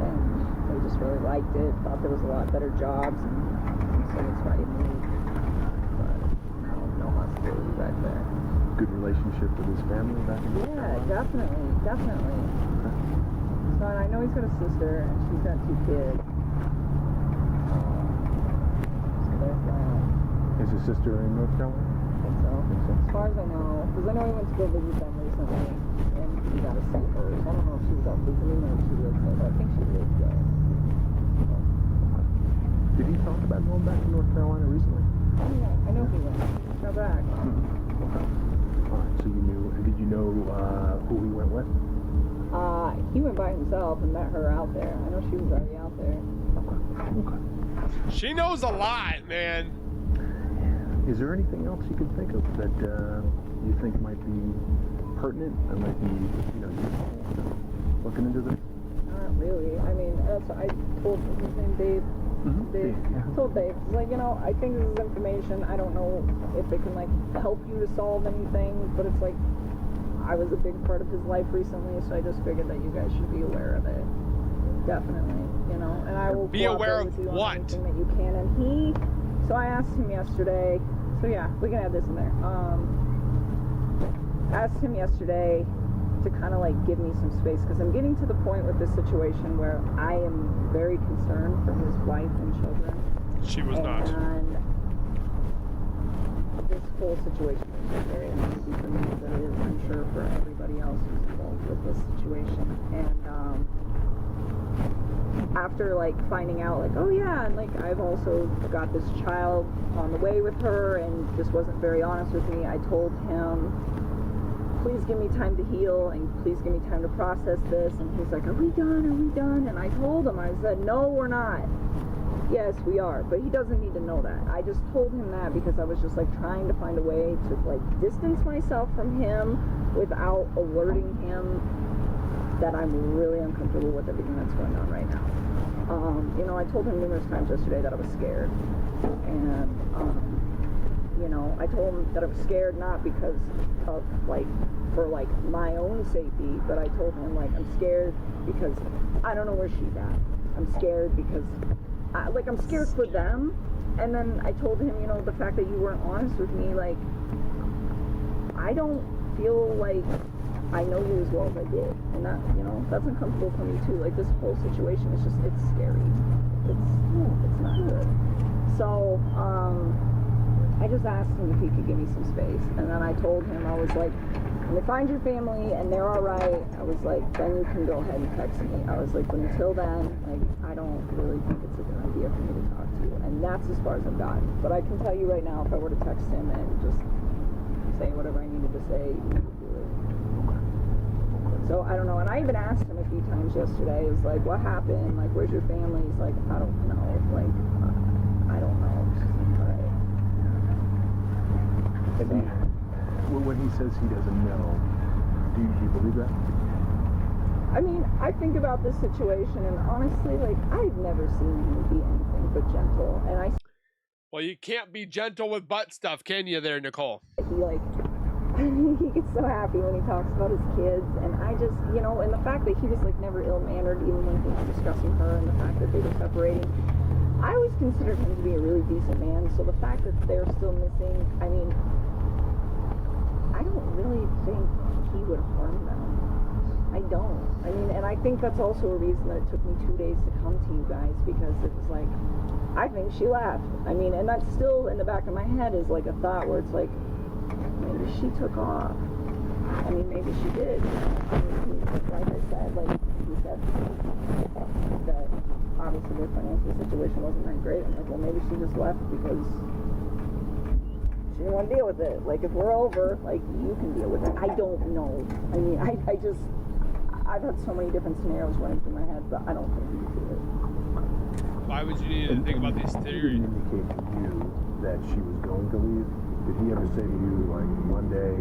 E: and they just really liked it, thought there was a lot better jobs, and so that's why he moved. But no hostility back there.
D: Good relationship with his family back in North Carolina?
E: Definitely.
D: Okay.
E: So I know he's got a sister, and she's got 2 kids. So there's that.
D: Is his sister in North Carolina?
E: I think so. As far as I know, because I know he went to go visit them recently, and he got to see her. So I don't know if she was out visiting or if she lives there, but I think she lives there. So.
D: Did he talk about going back to North Carolina recently?
E: Oh yeah, I know he went. Now back.
D: Okay. All right, so you knew, did you know who he went with?
E: He went by himself and met her out there. I know she was already out there.
D: Okay.
A: She knows a lot, man.
D: Is there anything else you can think of that you think might be pertinent and might be, useful looking into this?
E: Not really. I mean, I told his name Dave. Dave.
D: Yeah.
E: Told Dave, like, I think this is information. I don't know if it can, like, help you to solve anything, but it's like, I was a big part of his life recently, so I just figured that you guys should be aware of it. Definitely, and I will
A: be aware of
E: with you
A: what?
E: on anything that you can. And so I asked him yesterday. So yeah, we can add this in there. Asked him yesterday to kind of like give me some space, because I'm getting to the point with this situation where I am very concerned for his wife and children.
A: She was not.
E: And this whole situation is very uneasy for me, as it is, I'm sure, for everybody else who's involved with this situation. And after like finding out, like, oh yeah, and like I've also got this child on the way with her, and just wasn't very honest with me, I told him, please give me time to heal, and please give me time to process this. And he's like, are we done? And I told him, I said, no, we're not. Yes, we are, but he doesn't need to know that. I just told him that because I was just like trying to find a way to like distance myself from him without alerting him that I'm really uncomfortable with everything that's going on right now. I told him numerous times yesterday that I was scared, and I told him that I was scared, not because of like, for like my own safety, but I told him like, I'm scared because I don't know where she's at. I'm scared because I'm scared for them. And then I told him, you know, the fact that you weren't honest with me, like, I don't feel like I know you as well as I did. And that, you know, that's uncomfortable for me too. Like, this whole situation is just, it's scary. It's not good. So, I just asked him if he could give me some space. And then I told him, I was like, when they find your family and they're all right, I was like, then you can go ahead and text me. I was like, but until then, like, I don't really think it's a good idea for me to talk to you. And that's as far as I've gotten. But I can tell you right now, if I were to text him and just say whatever I needed to say, he would do it. So I don't know. And I even asked him a few times yesterday, is like, what happened? Like, where's your family? He's like, I don't know. Like, I don't know. All right.
D: And when he says he doesn't know, do you believe that?
E: I mean, I think about this situation, and honestly, like, I've never seen him be anything but gentle. And
A: Well, you can't be gentle with butt stuff, can you there, Nicole?
E: he like, he gets so happy when he talks about his kids, and I just, you know, and the fact that he was like never ill-mannered, even when he was discussing her, and the fact that they were separating, I always considered him to be a really decent man. So the fact that they're still missing, I mean, I don't really think he would harm them. I don't. I mean, and I think that's also a reason that it took me 2 days to come to you guys, because it was like, I think she left. I mean, and that's still in the back of my head is like a thought where it's like, maybe she took off. I mean, maybe she did. I mean, like I said, like he said that obviously their financial situation wasn't that great. I'm like, well, maybe she just left because she didn't want to deal with it. Like, if we're over, like, you can deal with it. I don't know. I mean, I've had so many different scenarios running through my head, but I don't think you can do it.
A: Why would you need to think about these
D: He
A: theories?
D: didn't indicate to you that she was going to leave. Did he ever say to you, like, one day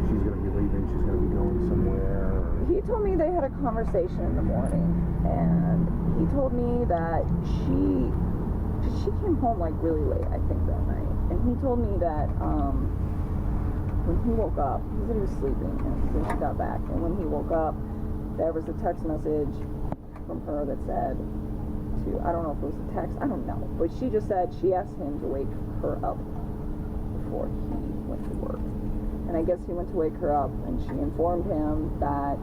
D: she's going to be leaving, she's going to be going somewhere?
E: He told me they had a conversation in the morning, and he told me that she came home like really late, I think, that night. And he told me that when he woke up, he said he was sleeping, and then she got back. And when he woke up, there was a text message from her that said I don't know if it was a text, I don't know, but she just said she asked him to wake her up before he went to work. And I guess he went to wake her up, and she informed him that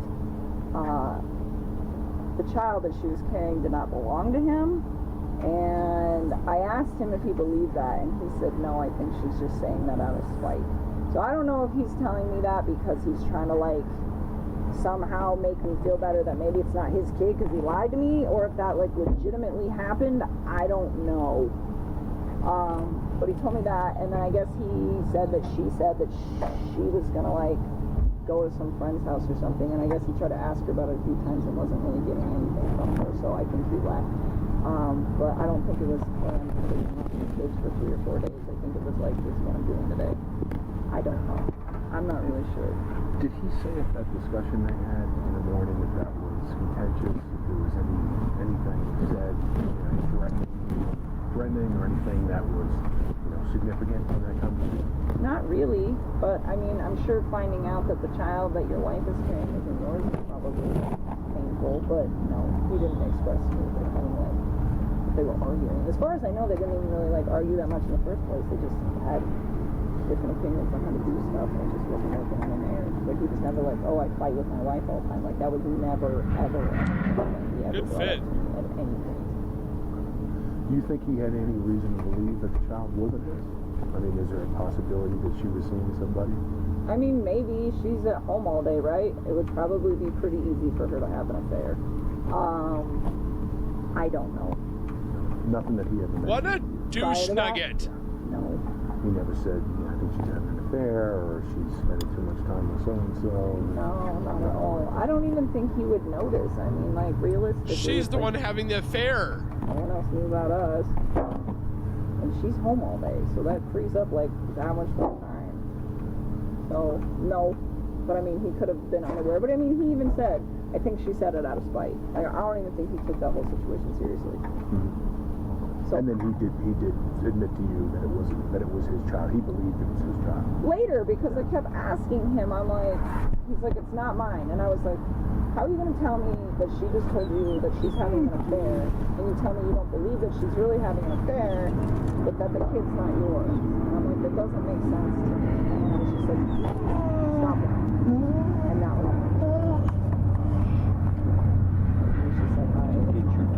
E: the child that she was carrying did not belong to him. And I asked him if he believed that, and he said, no, I think she's just saying that out of spite. So I don't know if he's telling me that because he's trying to, like, somehow make me feel better that maybe it's not his kid because he lied to me, or if that, like, legitimately happened. I don't know. But he told me that, and then I guess he said that she was gonna, like, go to some friend's house or something, and I guess he tried to ask her about it a few times and wasn't really getting anything from her, so I think he left. But I don't think it was planned for the kids for 3 or 4 days. I think it was like, this is what I'm doing today. I don't know. I'm not really sure.
D: Did he say if that discussion they had in the morning, if that was contentious, if there was anything said, any threatening or anything that was, significant in that conversation?
E: Not really, but I mean, I'm sure finding out that the child that your wife is carrying isn't yours is probably painful, but no, he didn't express anything like they were arguing. As far as I know, they didn't even really like argue that much in the first place. They just had different opinions on how to do stuff, and it just wasn't working in their marriage. But he was never like, oh, I fight with my wife all the time. Like, that was never, ever anything he ever
A: Good
E: brought
A: fit.
E: up to me at any point.
D: Do you think he had any reason to believe that the child wasn't his? I mean, is there a possibility that she was seeing somebody?
E: I mean, maybe. She's at home all day, right? It would probably be pretty easy for her to have an affair. I don't know.
D: Nothing that he ever mentioned.
A: What a douche nugget.
E: No.
D: He never said, I think she's having an affair, or she's spending too much time with so-and-so.
E: No, not at all. I don't even think he would notice. I mean, like, realistically...
A: She's the
E: like,
A: one having the affair.
E: No one else knew about us. And she's home all day, so that frees up, like, that much more time. So, no. But, I mean, he could have been unaware. But, I mean, he even said, I think she said it out of spite. Like, I don't even think he took that whole situation seriously.
D: Mm-hmm.
E: So
D: and then he did admit to you that it was his child. He believed it was his child.
E: later, because I kept asking him, I'm like, he's like, it's not mine. And I was like, how are you going to tell me that she just told you that she's having an affair, and you tell me you don't believe that she's really having an affair, but that the kid's not yours? And I'm like, that doesn't make sense to me. And I was just like, stop it. And that was it.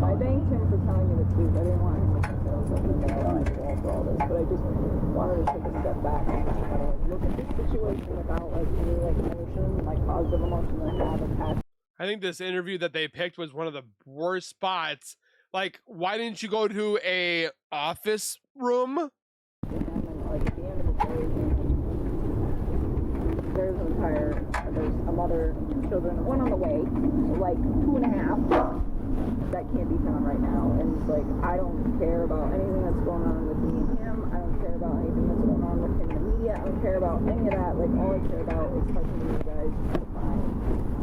E: I thanked him for telling me the truth. I didn't want him to think that I was like, my fault for all this, but I just wanted to take a step back and just kind of like look at this situation without like any like emotion, like positive emotion that I have attached.
A: I think this interview that they picked was one of the worst spots. Like, why didn't you go to a office room?
E: And like at the end of the day, there's a mother and 2 children, one on the way, like 2.5. That can't be found right now, and it's like, I don't care about anything that's going on with me and him. I don't care about anything that's going on with him in the media. I don't care about any of that. Like, all I care about is helping you guys to find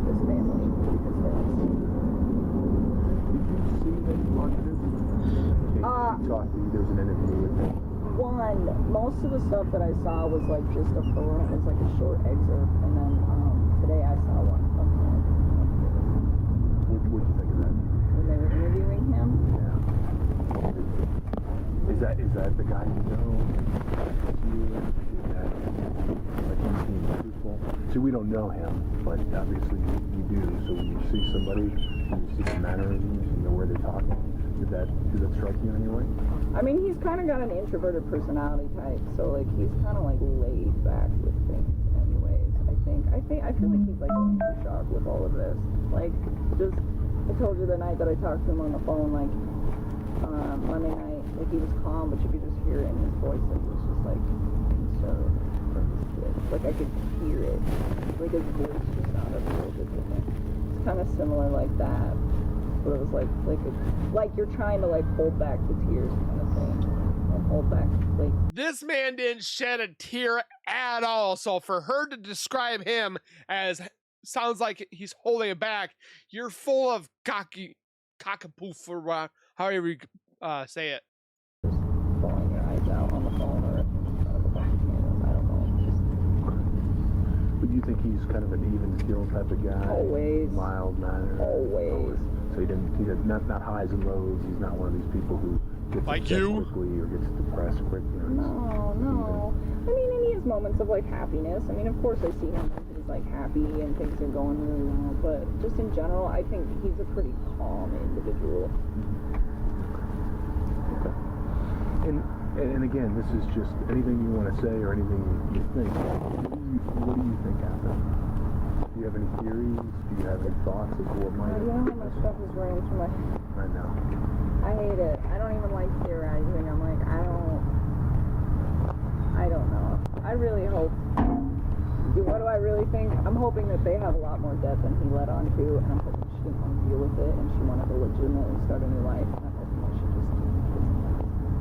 E: this family, because they're missing.
D: Did you see that he wanted it? There was an interview with him.
E: Most of the stuff that I saw was like just it was like a short excerpt, and then today I saw one of him.
D: What'd you think of that?
E: When they were interviewing him.
D: Yeah. Is that the guy you know? Is that like he's being truthful? See, we don't know him, but obviously you do. So when you see somebody, and you see the mannerisms, you know where they're talking. Did that strike you anyway?
E: I mean, he's kind of got an introverted personality type, so like he's kind of like laid back with things. Anyways, I feel like he's like going through shock with all of this. Like, just I told you the night that I talked to him on the phone, like Monday night, like he was calm, but you could just hear it in his voice, like he was just like concerned for his kid. Like I could hear it, like his voice just sounded a little bit different. It's kind of similar like that. But it was like you're trying to like hold back the tears kind of thing, and hold back like.
A: This man didn't shed a tear at all. So for her to describe him as sounds like he's holding it back, you're full of cockapoof or however you say it.
E: Bawling your eyes out on the phone or in front of a bunch of cameras. I don't know.
D: But you think he's kind of an even keel type of guy?
E: Always.
D: Mild mannered.
E: Always.
D: So he had not highs and lows. He's not one of these people who gets
A: like
D: upset
A: you
D: quickly or gets depressed quickly.
E: No. I mean, and he has moments of like happiness. I mean, of course I see him when he's like happy and things are going really well. But just in general, I think he's a pretty calm individual.
D: Okay. And again, this is just anything you want to say or anything you think. What do you think happened? Do you have any theories? Do you have any thoughts of what might have...
E: You know how much stuff is running through my head?
D: I know.
E: I hate it. I don't even like theorizing. I'm like, I don't know. I really hope... What do I really think? I'm hoping that they have a lot more debt than he let on to, and I'm hoping she didn't want to deal with it, and she wanted to legitimately start a new life, and I'm hoping that she just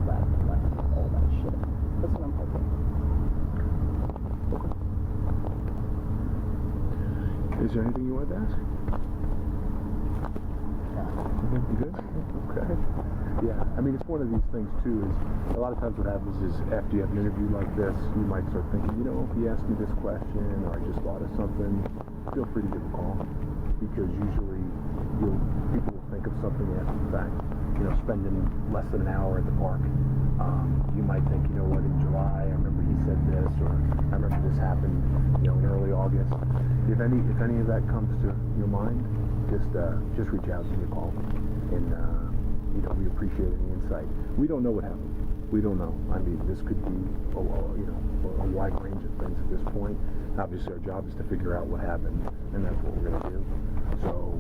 E: let all that shit. That's what I'm hoping.
D: Okay. Is there anything you wanted to ask? You good? Okay. Yeah, I mean, it's one of these things, too, is a lot of times what happens is after you have an interview like this, you might start thinking, you know, if he asked me this question or I just thought of something, feel free to give a call. Because usually people will think of something after the fact. You know, spending less than an hour at the park. You might think, you know what, in July, I remember he said this, or I remember this happened, you know, in early August. If any of that comes to your mind, just reach out to me, call me, and you know, we appreciate any insight. We don't know what happened. We don't know. I mean, this could be a wide range of things at this point. Obviously, our job is to figure out what happened, and that's what we're going to do. So,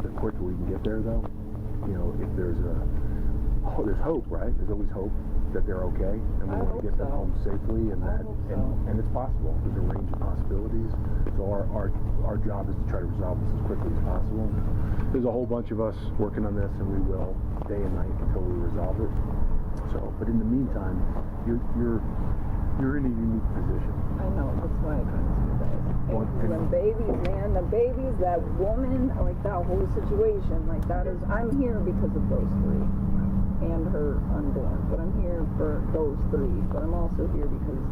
D: the quicker we can get there, though, you know, if there's hope, right? There's always hope that they're okay, and we want to get them home safely, and it's possible. There's a range of possibilities. So our job is to try to resolve this as quickly as possible. There's a whole bunch of us working on this, and we will day and night until we resolve it. So, but in the meantime, you're in a unique position.
E: I know, that's why I come to you guys. And the babies, man, the babies, that woman, like that whole situation, like that is, I'm here because of those three. and her unborn. But I'm here for those three. But I'm also here because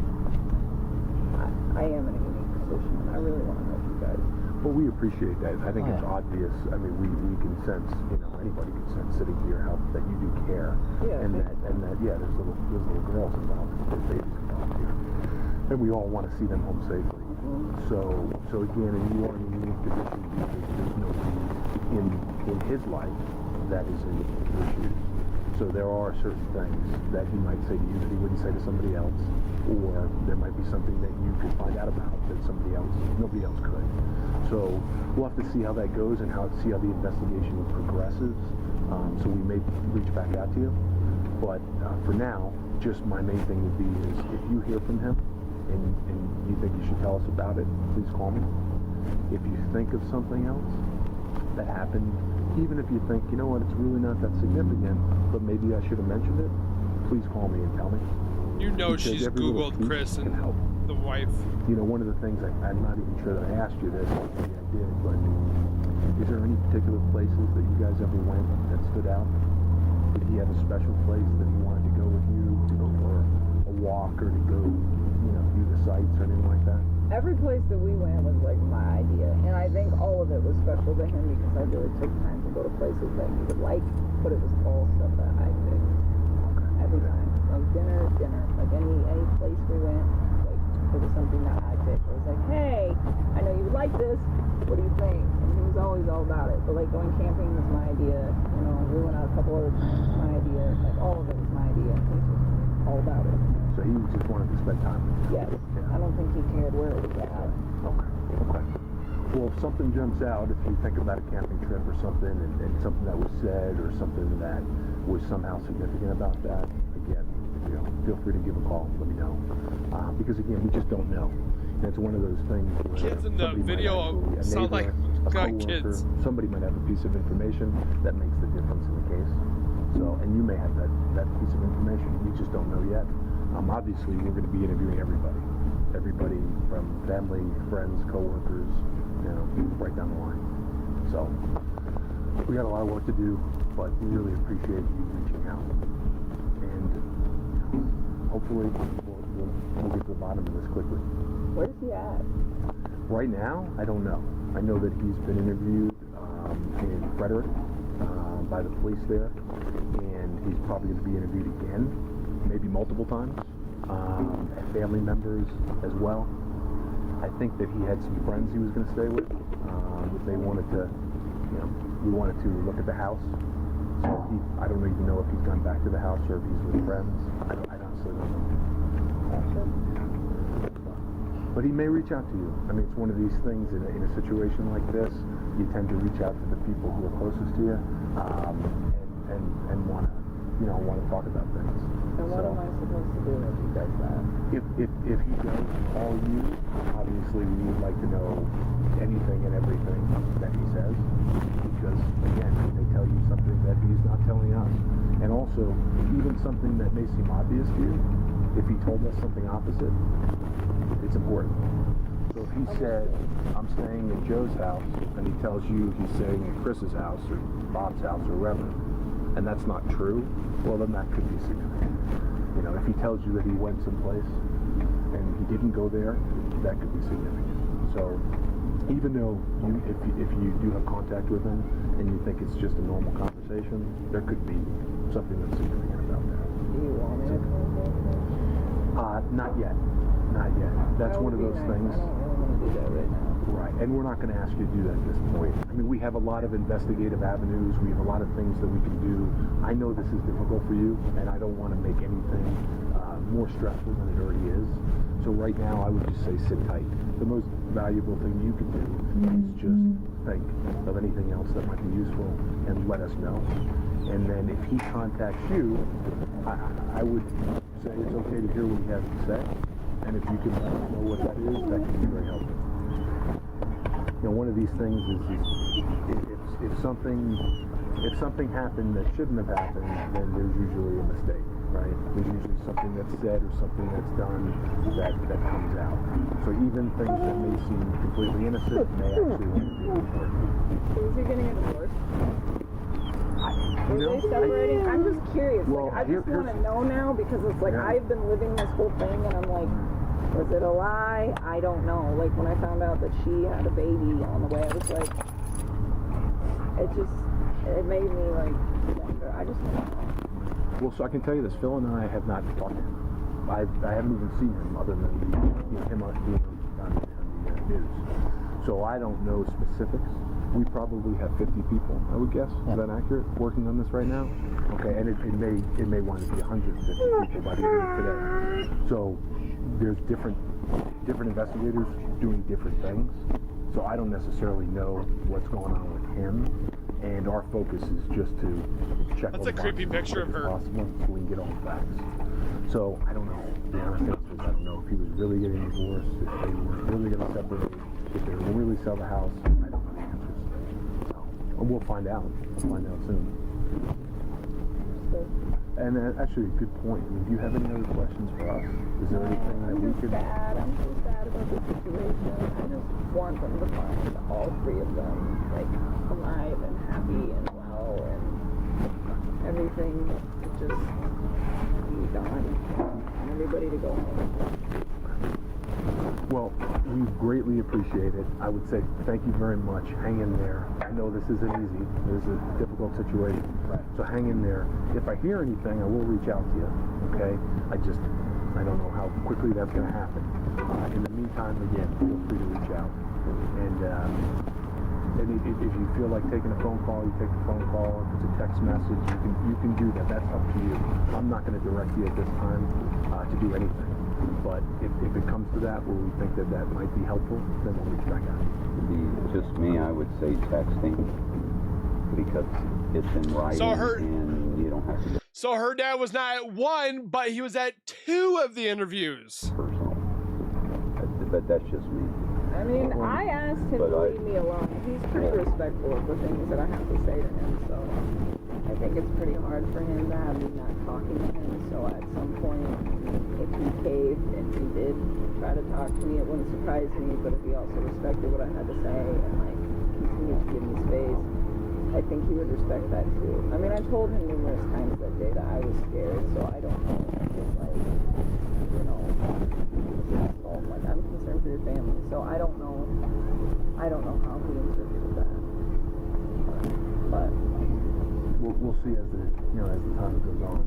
E: I am in a unique position, and I really want to help you guys.
D: Well, we appreciate that. I think it's obvious. I mean, we can sense, anybody can sense sitting here how that you do care,
E: Yeah,
D: and that there's little girls involved, there's babies involved here, and we all want to see them home safely.
E: Mm-hmm.
D: So again, and you are in a unique position because there's nobody in his life that is in your shoes. So there are certain things that he might say to you that he wouldn't say to somebody else, or there might be something that you could find out about that nobody else could. So we'll have to see how that goes and see how the investigation progresses. So we may reach back out to you, but for now, just my main thing would be is if you hear from him and you think you should tell us about it, please call me. If you think of something else that happened, even if you think, you know what, it's really not that significant, but maybe I should have mentioned it, please call me and tell me.
A: Because she's Googled Chris and
D: help.
A: the wife.
D: One of the things, I'm not even sure that I asked you this, maybe I did, but is there any particular places that you guys ever went that stood out? Did he have a special place that he wanted to go with you to go for a walk or to go, view the sights or anything like that?
E: Every place that we went was like my idea, and I think all of it was special to him because I really took time to go to places that he would like, but it was all stuff that I picked. Every time. Like dinner, like any place we went, like it was something that I picked. It was like, hey, I know you would like this, what do you think? And he was always all about it, but like going camping was my idea, we went out a couple other times, my idea, like all of it was my idea, he was just all about it.
D: So he just wanted to spend time with you?
E: Yes. Yeah. I don't think he cared where it was at.
D: Okay. Well, if something jumps out, if you think about a camping trip or something, and something that was said or something that was somehow significant about that, again, feel free to give a call. Let me know. Because again, we just don't know. And it's one of those things where
A: kids in the video sound like kids.
D: Somebody might have a piece of information that makes the difference in the case. So, and you may have that piece of information. We just don't know yet. Obviously, we're going to be interviewing everybody from family, friends, coworkers, right down the line. So we got a lot of work to do, but we really appreciate you reaching out, and hopefully we'll get to the bottom of this quickly.
E: Where's he at?
D: Right now, I don't know. I know that he's been interviewed in Frederick by the police there, and he's probably going to be interviewed again, maybe multiple times, and family members as well. I think that he had some friends he was going to stay with. That they wanted to, we wanted to look at the house. So I don't even know if he's gone back to the house or if he's with friends. I honestly don't know. But he may reach out to you. I mean, it's one of these things in a situation like this, you tend to reach out to the people who are closest to you, and want to talk about things.
E: And what am I supposed to do if he does that?
D: If he does call you, obviously we would like to know anything and everything that he says, because again, he may tell you something that he's not telling us. And also, even something that may seem obvious to you, if he told us something opposite, it's important. So if he said, I'm staying at Joe's house, and he tells you he's staying at Chris's house or Bob's house or wherever, and that's not true, well then that could be significant. If he tells you that he went someplace and he didn't go there, that could be significant. So even though if you do have contact with him and you think it's just a normal conversation, there could be something that's significant about that.
E: Do you want me to contact him?
D: Not yet. That's one of those things.
E: I don't really want to do that right now.
D: Right, and we're not going to ask you to do that at this point. I mean, we have a lot of investigative avenues. We have a lot of things that we can do. I know this is difficult for you, and I don't want to make anything more stressful than it already is. So right now, I would just say sit tight. The most valuable thing you can do is just think of anything else that might be useful and let us know. And then if he contacts you, I would say it's okay to hear what he has to say. And if you can let us know what that is, that can be very helpful. One of these things is if something happened that shouldn't have happened, then there's usually a mistake, right? There's usually something that's said or something that's done that comes out. So even things that may seem completely innocent may actually be important.
E: So is he getting a divorce? Were they separating? I'm just curious.
D: Well,
E: like, I just want to know now because it's like I've been living this whole thing and I'm like, was it a lie? I don't know. Like when I found out that she had a baby on the way, I was like, it made me like wonder. I just want to know.
D: Well, so I can tell you this. Phil and I have not talked to him. I haven't even seen him other than him being on the news. So I don't know specifics. We probably have 50 people, I would guess. Is that accurate? Working on this right now? Okay, and it may want to be 150 people by the end of today. So there's different investigators doing different things. So I don't necessarily know what's going on with him. And our focus is just to check.
A: That's a creepy picture of her.
D: Possible, so we can get all the facts. So I don't know. The honest answer is I don't know if he was really getting divorced, if they were really going to separate, if they were going to really sell the house. I don't know the answers. So we'll find out. We'll find out soon. And actually, a good point. I mean, do you have any other questions for us? Is there anything that we could?
E: I'm so sad about the situation. I just want them to find all three of them like alive and happy and well and everything to just be done and everybody to go home.
D: Well, we greatly appreciate it. I would say thank you very much. Hang in there. I know this isn't easy. This is a difficult situation. Right. So hang in there. If I hear anything, I will reach out to you. Okay? I don't know how quickly that's going to happen. In the meantime, again, feel free to reach out. And if you feel like taking a phone call, you take the phone call. If it's a text message, you can do that. That's up to you. I'm not going to direct you at this time to do anything. But if it comes to that, where we think that might be helpful, then we'll reach back out.
C: To be just me, I would say texting because it's in writing and you don't have to.
A: So her dad was not at one, but he was at two of the interviews.
C: Personal, but that's just me.
E: I mean, I asked him to leave me alone. He's pretty respectful of the things that I have to say to him, so I think it's pretty hard for him to have me not talking to him. So at some point, if he caved and he did try to talk to me, it wouldn't surprise me. But if he also respected what I had to say and like continued to give me space, I think he would respect that too. I mean, I told him numerous times that day that I was scared, so I don't know if like, you know, like I'm concerned for your family, so I don't know how he interpreted that. But
D: we'll see as the time goes on.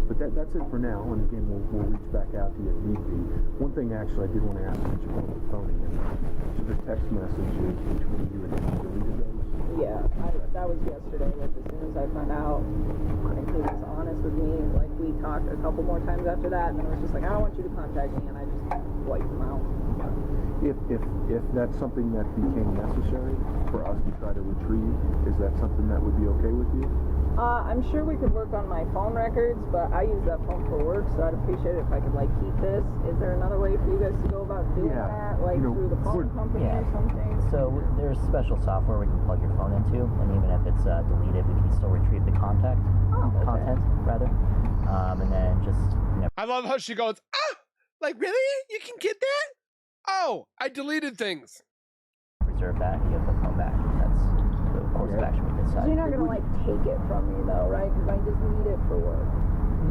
D: But that's it for now. And again, we'll reach back out to you if need be. One thing actually I did want to ask since you're on the phone again. So the text messages between you and him, you deleted those?
E: Yeah, that was yesterday. Like as soon as I found out, and he was honest with me. Like we talked a couple more times after that, and then it was just like, I don't want you to contact me, and I just wiped him out.
D: If that's something that became necessary for us to try to retrieve, is that something that would be okay with you?
E: I'm sure we could work on my phone records, but I use that phone for work, so I'd appreciate it if I could like keep this. Is there another way for you guys to go about doing that, like through the phone company or something?
B: So there's special software we can plug your phone into, and even if it's deleted, we can still retrieve the content rather. And then just
A: I love how she goes, like really? You can get that? Oh, I deleted things.
B: Reserve that and give the phone back. That's the course of action we decide.
E: So you're not gonna like take it from me though, right? Because I just need it for work.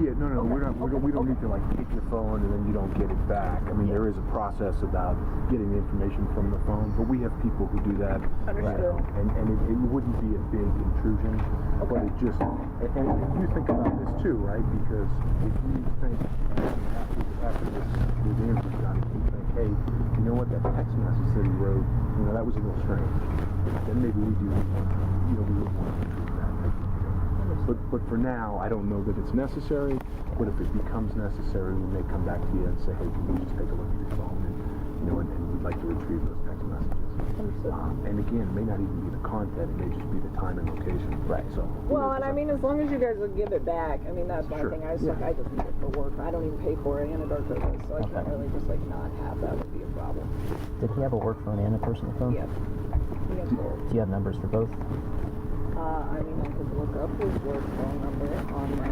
D: Yeah, no, we don't need to like take your phone and then you don't get it back. I mean, there is a process about getting the information from the phone, but we have people who do that.
E: Understood.
D: And it wouldn't be a big intrusion, but it just, and you think about this too, right? Because if you think after this interview done, you think, hey, you know what, that text message that he wrote, that was a little strange. Then maybe we do, we would want to intrude that. But for now, I don't know that it's necessary, but if it becomes necessary, we may come back to you and say, hey, can you just take a look at your phone and we'd like to retrieve those text messages. And again, it may not even be the content, it may just be the time and location. Right. So.
E: Well, and I mean, as long as you guys will give it back, I mean, that's one thing. I just need it for work. I don't even pay for it and a dark purpose, so I can't really just like not have that would be a problem.
B: Did he have a work phone and a personal phone?
E: Yes.
B: Do you have numbers for both?
E: I mean, I could look up his work phone number on my,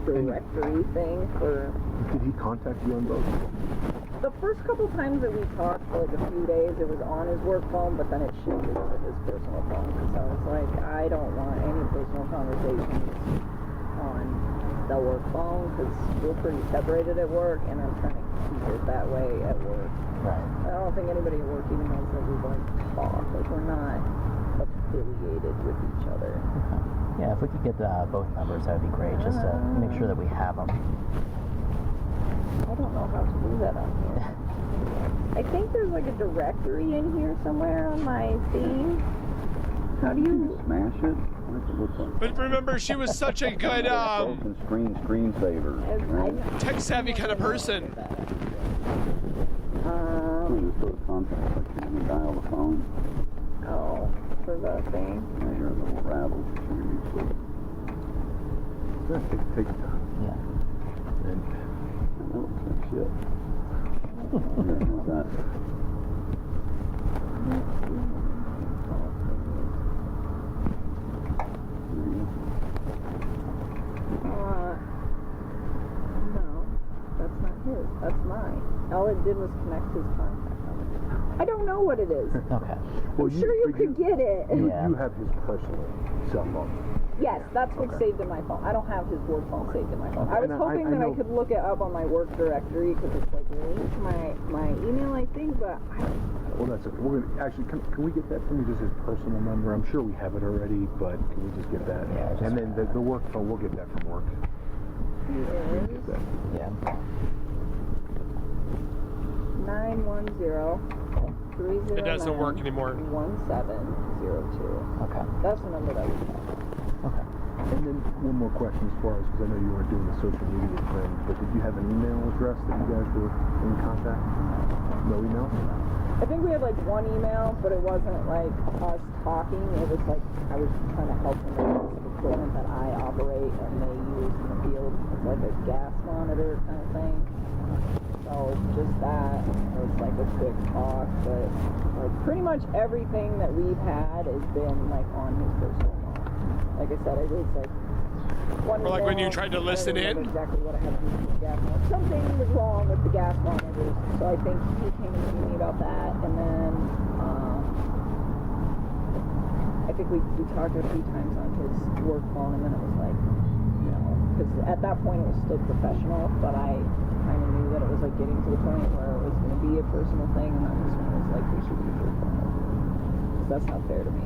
E: directory thing for...
D: Did he contact you on both?
E: the first couple times that we talked for like a few days, it was on his work phone, but then it shifted to his personal phone. Because I was like, I don't want any personal conversations on the work phone because we're pretty separated at work, and I'm trying to keep it that way at work.
B: Right.
E: I don't think anybody at work even knows that we like talk. Like we're not affiliated with each other.
B: Okay. Yeah, if we could get both numbers, that would be great, just to make sure that we have them.
E: I don't know how to do that on here. I think there's like a directory in here somewhere on my thing. How do you
C: smash it? What does it look like?
A: But remember, she was such a good
C: Open screensaver. Right?
A: tech-savvy kind of person.
C: Just go to contact section and dial the phone.
E: Oh, for the thing.
C: Yeah, you're a little rattled.
D: Take your time.
B: Yeah.
D: And
C: That looks like shit. Yeah, how's that?
E: No, that's not his. That's mine. All it did was connect his contact number. I don't know what it is.
B: Okay.
D: well,
E: I'm sure you could get it.
B: Yeah.
D: You have his personal cell phone.
E: Yes, that's what's
D: Okay.
E: saved in my phone. I don't have his work phone saved in my phone.
D: Okay.
E: I was
D: And
E: hoping
D: I
E: that I
D: know-
E: could look it up on my work directory because it's like linked to my email, I think, but I don't.
D: Well, that's okay. We're gonna actually. Can we get that from you? Just his personal number. I'm sure we have it already, but can we just get that?
B: Yeah, just-
D: and then the work phone. We'll get that from work.
E: He
D: We'll
E: is
D: get that.
B: Yeah.
E: 910-309.
A: It doesn't work anymore.
E: 1702.
B: Okay.
E: That's the number that we have.
B: Okay.
D: And then one more question as far as, because I know you weren't doing the social media thing, but did you have an email address that you guys were in contact? No email?
E: I think we had like one email, but it wasn't like us talking. It was like I was trying to help them with some equipment that I operate and they use in the field. It's like a gas monitor kind of thing. So just that. It was like a quick talk, but like pretty much everything that we've had has been like on his personal phone. Like I said, it was like one
A: Or like when you
E: email,
A: tried to
E: I don't
A: listen
E: remember
A: in?
E: exactly what I had to do with the gas monitor. Something was wrong with the gas monitors, so I think he came to see me about that, and then I think we talked a few times on his work phone, and then it was like, you know, because at that point it was still professional, but I kind of knew that it was like getting to the point where it was going to be a personal thing, and then this one was like, we should use your phone. Because that's not fair to me.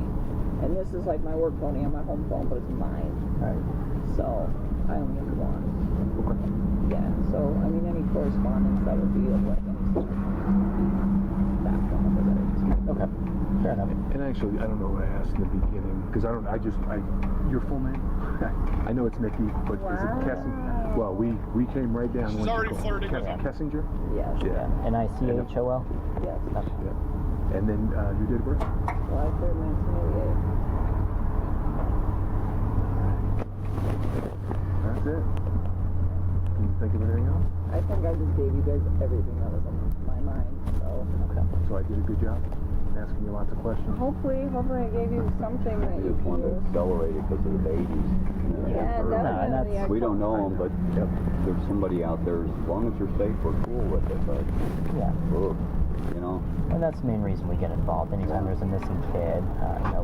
E: And this is like my work phone and my home phone, but it's mine.
B: Right.
E: So I only have one.
D: Okay.
E: Yeah. So I mean, any correspondence that would be of like any sort that phone number that I use.
B: Okay. Fair enough.
D: And actually, I don't know what I asked in the beginning, because your full name? I know it's Nikki, but is it Kessinger? Well, we came right down.
A: She's
D: when you
A: already
D: called.
A: flirting with him.
D: Kessinger?
E: Yes.
D: Yeah.
B: Nichol?
E: Yes.
B: Okay.
D: Yeah. And then your date of birth?
E: July 3rd, 1988.
D: That's it. Can you think of anything else?
E: I think I just gave you guys everything that was on my mind. So
B: Okay.
D: So I did a good job asking you lots of questions.
E: hopefully I gave you something that
C: We
E: you
C: just
E: can
C: wanted to
E: use.
C: accelerate it because of the babies.
E: Yeah,
C: Or-
E: definitely.
B: that's-
C: We don't know them, but if there's somebody out there, as long as you're safe, we're cool with it. But,
B: Yeah.
C: you know,
B: And that's the main reason we get involved. Anytime there's a missing kid,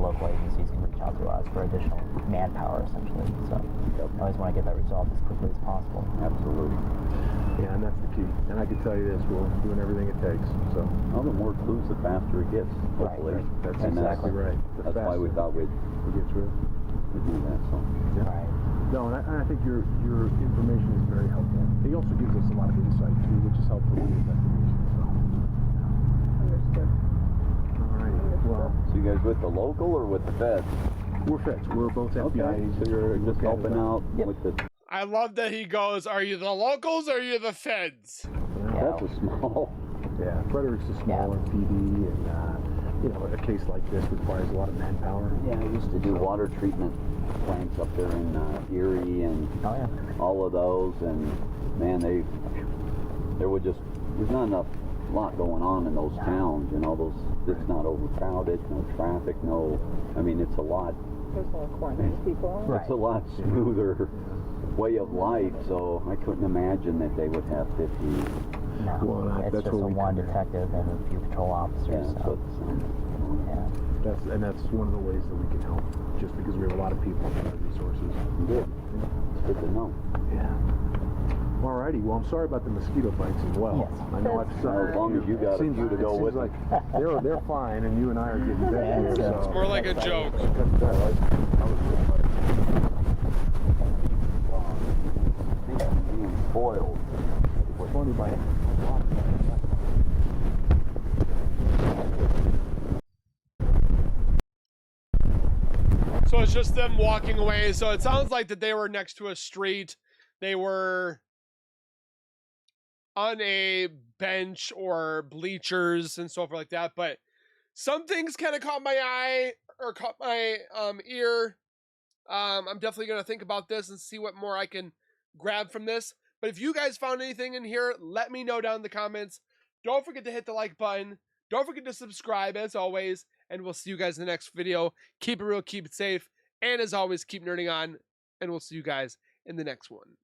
B: local agencies can reach out to us for additional manpower, essentially. So I always want to get that resolved as quickly as possible.
C: absolutely.
D: Yeah, and that's the key. And I can tell you this, we're doing everything it takes. So
C: Well, the more clues, the faster it gets, hopefully.
B: Right.
D: that's
C: And
D: exactly right. The
C: That's why we
D: faster
C: thought we'd
D: we get through.
C: do that. So,
D: Yeah.
B: Right.
D: No, and I think your information is very helpful. He also gives us a lot of insight too, which is helpful with the investigation.
E: Understood.
D: So, all right. Well,
C: so you guys with the local or with the feds?
D: we're feds. We're both FBI
C: Okay,
D: agents.
C: so you're just
D: We're
C: helping
D: Canada.
C: out
B: Yep.
C: with the.
A: I love that he goes, are you the locals or are you the feds?
B: Yeah.
C: That's a small.
D: Yeah, Frederick's a smaller PD, and a case like this requires a lot of manpower.
C: Yeah, I used to do water treatment plants up there in Erie and
B: Oh, yeah.
C: all of those, and man, there's not enough lot going on in those towns, it's not overcrowded, no traffic, it's a lot,
E: There's more quarantine people.
B: Right.
C: it's a lot smoother way of life, so I couldn't imagine that they would have 50
B: No,
D: Well,
B: it's
D: that's
B: just a
D: where we
B: one
D: come in.
B: detective and a few patrol officers.
C: Yeah,
B: So, yeah.
D: That's one of the ways that we can help, just because we have a lot of people and other resources.
C: Good. It's good to know.
D: Yeah. Alrighty, well, I'm sorry about the mosquito bites as well.
B: Yes.
D: I know I've
C: As long as you got a few to go with
D: like they're fine, and you and I are getting better.
B: Yeah,
D: So.
A: It's more like a joke.
C: being spoiled.
D: Funny bite.
A: So it's just them walking away. So it sounds like that they were next to a street. They were on a bench or bleachers and so forth like that. But some things kind of caught my eye or caught my ear. I'm definitely going to think about this and see what more I can grab from this. But if you guys found anything in here, let me know down in the comments. Don't forget to hit the like button. Don't forget to subscribe as always. And we'll see you guys in the next video. Keep it real, keep it safe. And as always, keep nerding on. And we'll see you guys in the next one.